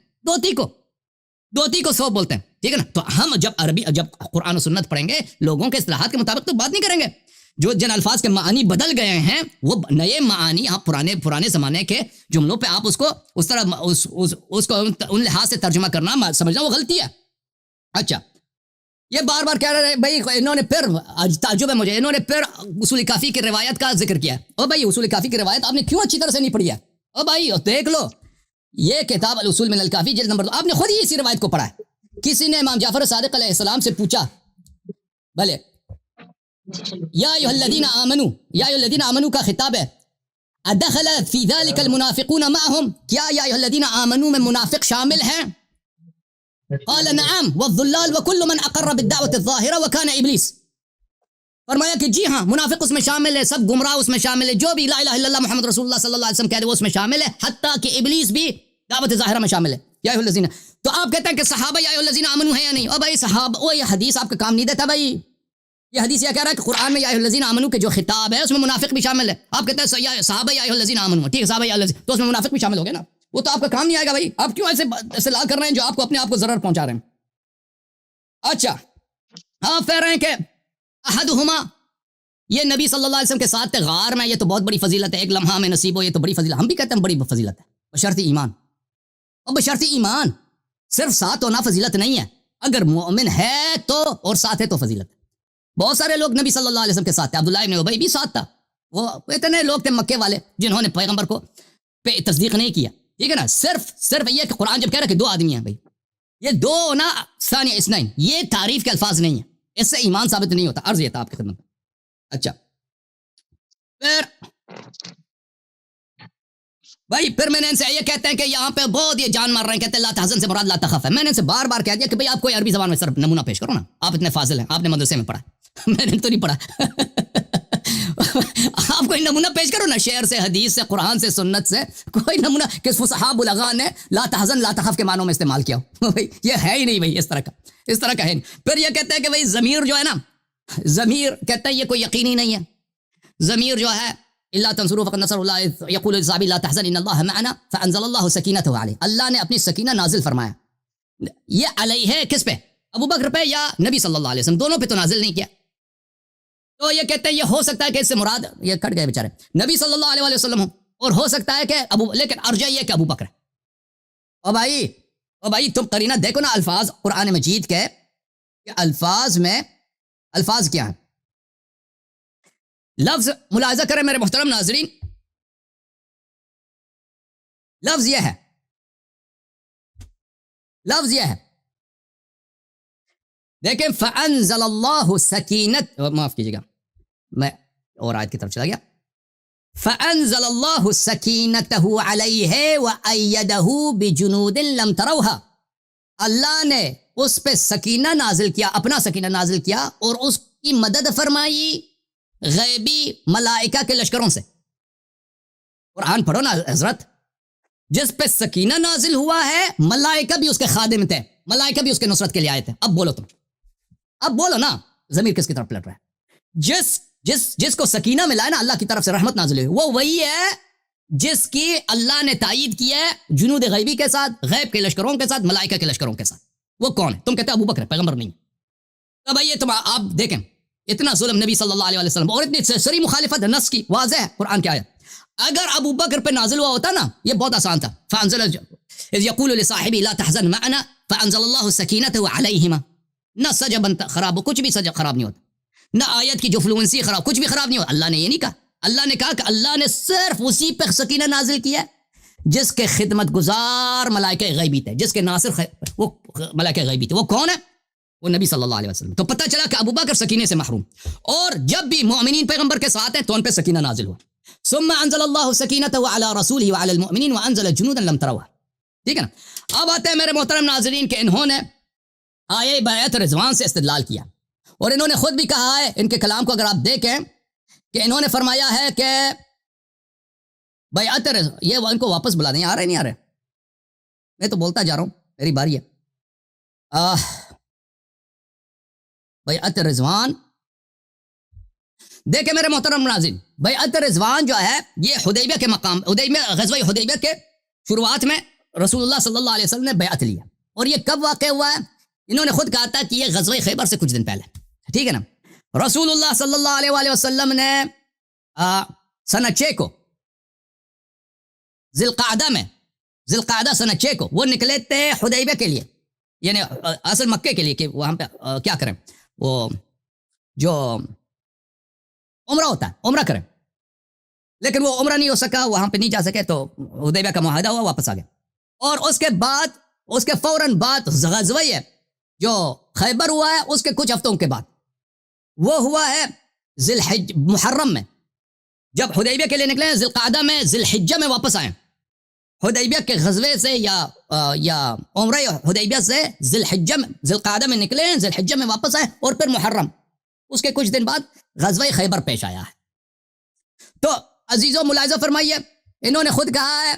دھوتی کو ثوب بولتے ہیں. ٹھیک ہے نا. تو ہم جب قرآن و سنت پڑھیں گے لوگوں کے اصطلاحات کے مطابق تو بات نہیں کریں گے. جو جن الفاظ کے معنی بدل گئے ہیں وہ نئے معنی آپ پرانے زمانے کے جملوں پہ آپ اس کو اس طرح اس کو ان لحاظ سے ترجمہ کرنا سمجھنا وہ غلطی ہے. اچھا یہ بار بار کہہ رہے ہیں بھائی انہوں نے پھر تعجب ہے مجھے، انہوں نے پھر اصول کافی کی روایت کا ذکر کیا. او بھائی اصول کافی کی روایت آپ نے کیوں اچھی طرح سے نہیں پڑھی ہے؟ او بھائی دیکھ لو یہ کتاب الاصول من الکافی جلد نمبر 2 آپ نے خود ہی اسی روایت کو پڑھا ہے. کسی نے امام جعفر صادق علیہ السلام سے پوچھا بھلے یا ایھا الذین آمنوا کا خطاب ہے، ادخل فی ذلک المنافقون معهم، کیا یا ایھا الذین آمنوا میں منافق شامل ہیں؟ قال نعم والضلال وكل من اقر بالدعوة الظاہرہ وكان ابلیس. فرمایا کہ جی ہاں منافق اس میں شامل ہے، سب گمراہ اس میں شامل ہے، جو بھی لا الہ الا اللہ محمد رسول اللہ صلی اللہ علیہ وسلم کہہ دے وہ اس میں شامل ہے، حتیٰ کہ ابلیس بھی دعوت ظاہرہ میں شامل ہے. یا ایھا الذین، تو آپ کہتے ہیں کہ صحابہ یا ایھا الذین آمنوا ہیں یا نہیں؟ او بھائی صحابہ، وہ یہ حدیث آپ کا کام نہیں دیتا بھائی. یہ حدیث یہ کہہ رہا ہے کہ قرآن میں یا ایھا الذین آمنوا کے جو خطاب ہے اس میں منافق بھی شامل ہے. آپ کہتے ہیں صحابہ یا ایھا الذین آمنوا، ٹھیک ہے صحابہ یا الذین، تو اس میں منافق بھی شامل ہو گئے نا. وہ تو آپ کا کام نہیں آئے گا بھائی. آپ کیوں ایسے استدلال کر رہے ہیں جو آپ کو اپنے آپ کو ضرر پہنچا رہے ہیں؟ اچھا آپ کہہ رہے ہیں کہ احدہما، یہ نبی صلی اللہ علیہ وسلم کے ساتھ غار میں، یہ تو بہت بڑی فضیلت ہے، ایک لمحہ میں نصیب ہو، یہ تو بڑی فضیلت، ہم بھی کہتے ہیں بڑی فضیلت ہے بشرط ایمان. اور بشرط ایمان صرف ساتھ ہونا فضیلت نہیں ہے، اگر مومن ہے تو اور ساتھ ہے تو فضیلت ہے. بہت سارے لوگ نبی صلی اللہ علیہ وسلم کے ساتھ تھے، عبداللہ ابن ابی بھی ساتھ تھا، وہ اتنے لوگ تھے مکے والے جنہوں نے پیغمبر کو پہ تصدیق نہیں کیا. ٹھیک ہے نا. صرف یہ کہ قرآن جب کہہ رہا ہے کہ 2 آدمی ہیں بھائی، یہ 2 نا ثانی اثنین، یہ تعریف کے الفاظ نہیں ہیں، اس سے ایمان ثابت نہیں ہوتا. عرض یہ تھا آپ کی خدمت میں. اچھا پھر میں نے ان سے یہ کہتے ہیں کہ یہاں پہ بہت یہ جان مار رہے ہیں، کہتے ہیں لا تحزن سے مراد لا تخف ہے. میں نے ان سے بار بار کہہ دیا کہ بھئی آپ کوئی عربی زبان میں صرف نمونہ پیش کرو نا، آپ اتنے فاضل ہیں، آپ نے مدرسے میں پڑھا. میں نے تو نہیں پڑھا. آپ کوئی نمونہ پیش کرو نا، شعر سے، حدیث سے، قرآن سے، سنت سے، کوئی نمونہ کہ فصحاء بلغاء نے لا تحزن لا تخف کے معنوں میں استعمال کیا ہو. یہ ہے ہی نہیں بھئی، اس طرح کا ہے نہیں. پھر یہ کہتے ہیں کہ بھئی ضمیر جو ہے نا، ضمیر کہتے ہیں یہ کوئی یقینی نہیں ہے. ضمیر جو ہے اللہ تنصروا فقد نصر اللہ، یقول للصحابی لا تحزن ان اللہ معنا فانزل اللہ سکینتہ علیہ، اللہ نے اپنی سکینہ نازل فرمایا. یہ علیہ ہے کس پہ؟ ابو بکر پہ یا نبی صلی اللہ علیہ وسلم؟ دونوں پہ تو نازل نہیں کیا. تو یہ کہتے ہیں یہ ہو سکتا ہے کہ اس سے مراد، یہ کٹ گئے بیچارے، نبی صلی اللہ علیہ وسلم ہوں، اور ہو سکتا ہے کہ لیکن ارجح یہ کہ ابو بکر. او بھائی تم قرینہ دیکھو نا الفاظ قرآن مجید کے، کہ الفاظ میں الفاظ کیا ہیں. لفظ ملاحظہ کریں میرے محترم ناظرین، لفظ یہ ہے دیکھیں فَأَنزَلَ اللَّهُ سَكِينَتَهُ، معاف کیجئے گا میں اور آیت کی طرف چلا گیا. فَأَنزَلَ اللَّهُ سَكِينَتَهُ عَلَيْهِ وَأَيَّدَهُ بِجُنُودٍ لَمْ تَرَوْهَا، اللہ نے اس پہ سکینہ نازل کیا، اپنا سکینہ نازل کیا، اور اس کی مدد فرمائی غیبی ملائکہ کے لشکروں سے. قرآن پڑھو نا حضرت، جس پہ سکینہ نازل ہوا ہے ملائکہ بھی اس کے خادم تھے، ملائکہ بھی اس کے نصرت کے لیے آئے تھے. اب بولو نا ضمیر کس کی طرف پلٹ رہا ہے؟ جس کو سکینہ ملا ہے نا اللہ کی طرف سے رحمت نازل ہوئی، وہ وہی ہے جس کی اللہ نے تائید کی ہے جنود غیبی کے ساتھ، غیب کے لشکروں کے ساتھ، ملائکہ کے لشکروں کے ساتھ۔ وہ کون ہے؟ تم کہتے ہیں ابو بکر ہے، پیغمبر نہیں۔ تو بھائی تم آپ دیکھیں اتنا ظلم نبی صلی اللہ علیہ وسلم اور اتنی سری مخالفت ہے نص کی، واضح ہے قرآن کی آیت۔ اگر ابو بکر پہ نازل ہوا ہوتا نا یہ بہت آسان تھا، فانزل اذ یقول لصاحبہ لا تحزن معنا فانزل اللہ سکینتہ علیہما، نہ سجا بنتا خراب ہو، کچھ بھی سجا خراب نہیں ہوتا، نہ آیت کی جو فلوئنسی خراب، کچھ بھی خراب نہیں ہوتا۔ اللہ نے یہ نہیں کہا، اللہ نے کہا کہ اللہ نے صرف اسی پہ سکینہ نازل کیا جس کے خدمت گزار ملائکہ غیبی تھے، جس کے ناصر وہ ملائکہ غیبی تھے۔ وہ کون ہے؟ وہ نبی صلی اللہ علیہ وسلم۔ تو پتہ چلا کہ ابو بکر سکینے سے محروم، اور جب بھی مومنین پیغمبر کے ساتھ ہیں تو ان پہ سکینہ نازل ہوا۔ ثم انزل اللہ سکینتہ علی رسولہ وعلی المؤمنین وانزل جنودا لم تروها، ٹھیک ہے نا۔ اب آتے ہیں میرے محترم ناظرین کہ انہوں نے آیے بیعت رضوان سے استدلال کیا، اور انہوں نے خود بھی کہا ہے، ان کے کلام کو اگر آپ دیکھیں کہ انہوں نے فرمایا ہے کہ بیعت یہ ان کو واپس بلا دیں، آ رہے نہیں آ رہے؟ میں تو بولتا جا رہا ہوں، میری باری ہے۔ بیعت رضوان دیکھیں میرے محترم ناظرین، بیعت رضوان جو ہے یہ حدیبیہ کے مقام، غزوہ حدیبیہ کے شروعات میں رسول اللہ صلی اللہ علیہ وسلم نے بیعت لیا، اور یہ کب واقع ہوا ہے؟ انہوں نے خود کہا تھا کہ یہ غزوہ خیبر سے کچھ دن پہلے، ٹھیک ہے نا۔ رسول اللہ صلی اللہ علیہ وآلہ وسلم نے سنہ 6 کو ذی القعدہ سنہ 6 کو وہ نکلے تھے حدیبیہ کے لیے، یعنی اصل مکے کے لیے کہ وہاں پہ کیا کریں، وہ جو عمرہ ہوتا ہے عمرہ کریں، لیکن وہ عمرہ نہیں ہو سکا، وہاں پہ نہیں جا سکے، تو حدیبیہ کا معاہدہ ہوا، واپس آ گیا۔ اور اس کے بعد اس کے فوراً بعد غزوہ ہے جو خیبر ہوا ہے، اس کے کچھ ہفتوں کے بعد وہ ہوا ہے ذی الحجہ محرم میں، جب حدیبیہ کے لیے نکلے ذی القعدہ میں، ذی الحجہ میں واپس آئے حدیبیہ کے غزوے سے یا عمرہ حدیبیہ سے ذی الحجہ میں، ذی القعدہ میں نکلے، ذی الحجہ میں واپس آئے، اور پھر محرم، اس کے کچھ دن بعد غزوہ خیبر پیش آیا ہے۔ تو عزیزو ملاحظہ فرمائیے، انہوں نے خود کہا ہے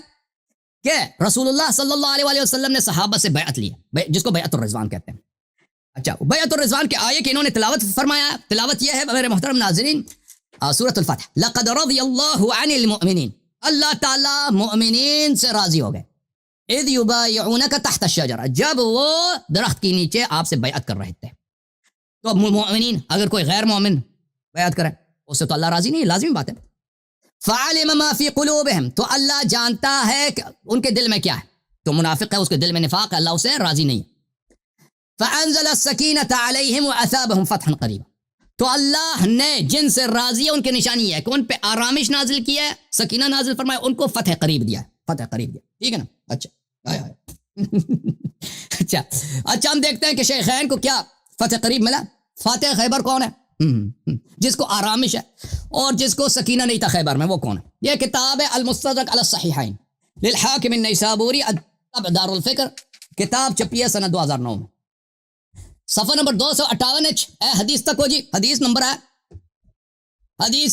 کہ رسول اللہ صلی اللہ علیہ وآلہ وسلم نے صحابہ سے بیعت لی ہے، جس کو بیعت الرضوان کہتے ہیں۔ اچھا، بیعت الرضوان کے آیے کہ انہوں نے تلاوت فرمایا، تلاوت یہ ہے میرے محترم ناظرین، سورۃ الفتح، لقد رضی اللہ عن المؤمنین، اللہ تعالیٰ مؤمنین سے راضی ہو گئے، اذ یبایعونک تحت الشجرہ، جب وہ درخت کے نیچے آپ سے بیعت کر رہے تھے۔ تو مومنین، اگر کوئی غیر مومن بیعت کرے اس سے تو اللہ راضی نہیں، لازمی بات ہے۔ فعلم ما فی قلوبہم، تو اللہ جانتا ہے کہ ان کے دل میں کیا ہے، تو منافق ہے اس کے دل میں نفاق ہے، اللہ اسے راضی نہیں۔ فانزل السکینۃ علیہم واثابہم فتحا قریبا، تو اللہ نے جن سے راضی ہے ان کی نشانی ہے کہ ان پہ آرامش نازل کیا ہے، سکینہ نازل فرمایا، ان کو فتح قریب دیا ہے، فتح قریب دیا، ٹھیک ہے نا۔ اچھا ہم دیکھتے ہیں کہ شیخین کو کیا فتح قریب ملا۔ فاتح خیبر کون ہے؟ جس کو آرامش ہے اور جس کو سکینہ نہیں تھا خیبر میں، وہ کون ہے؟ یہ کتاب ہے المستدرک علی الصحیحین للحاکم النیسابوری، دار الفکر، کتاب چھپی ہے سنہ 2009 میں، صفحہ نمبر 258 اے حدیث تک ہو جی، حدیث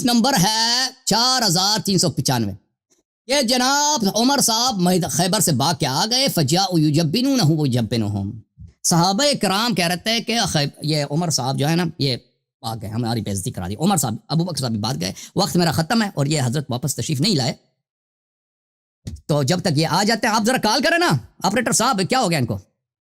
نمبر ہے 4395۔ یہ جناب عمر صاحب خیبر سے بھاگ کے آ گئے، فجاءوا یجبنونہ ویجبنہم، صحابہ کرام کہہ رہتے ہیں کہ یہ عمر صاحب جو ہے نا یہ بھاگ گئے، ہماری بے عزتی کرا دی، عمر صاحب ابو بکر صاحب بھی بھاگ گئے، وقت میرا ختم ہے اور یہ حضرت واپس تشریف نہیں لائے، تو جب تک یہ آ جاتے ہیں آپ ذرا کال کریں نا آپریٹر صاحب، کیا ہو گیا ان کو؟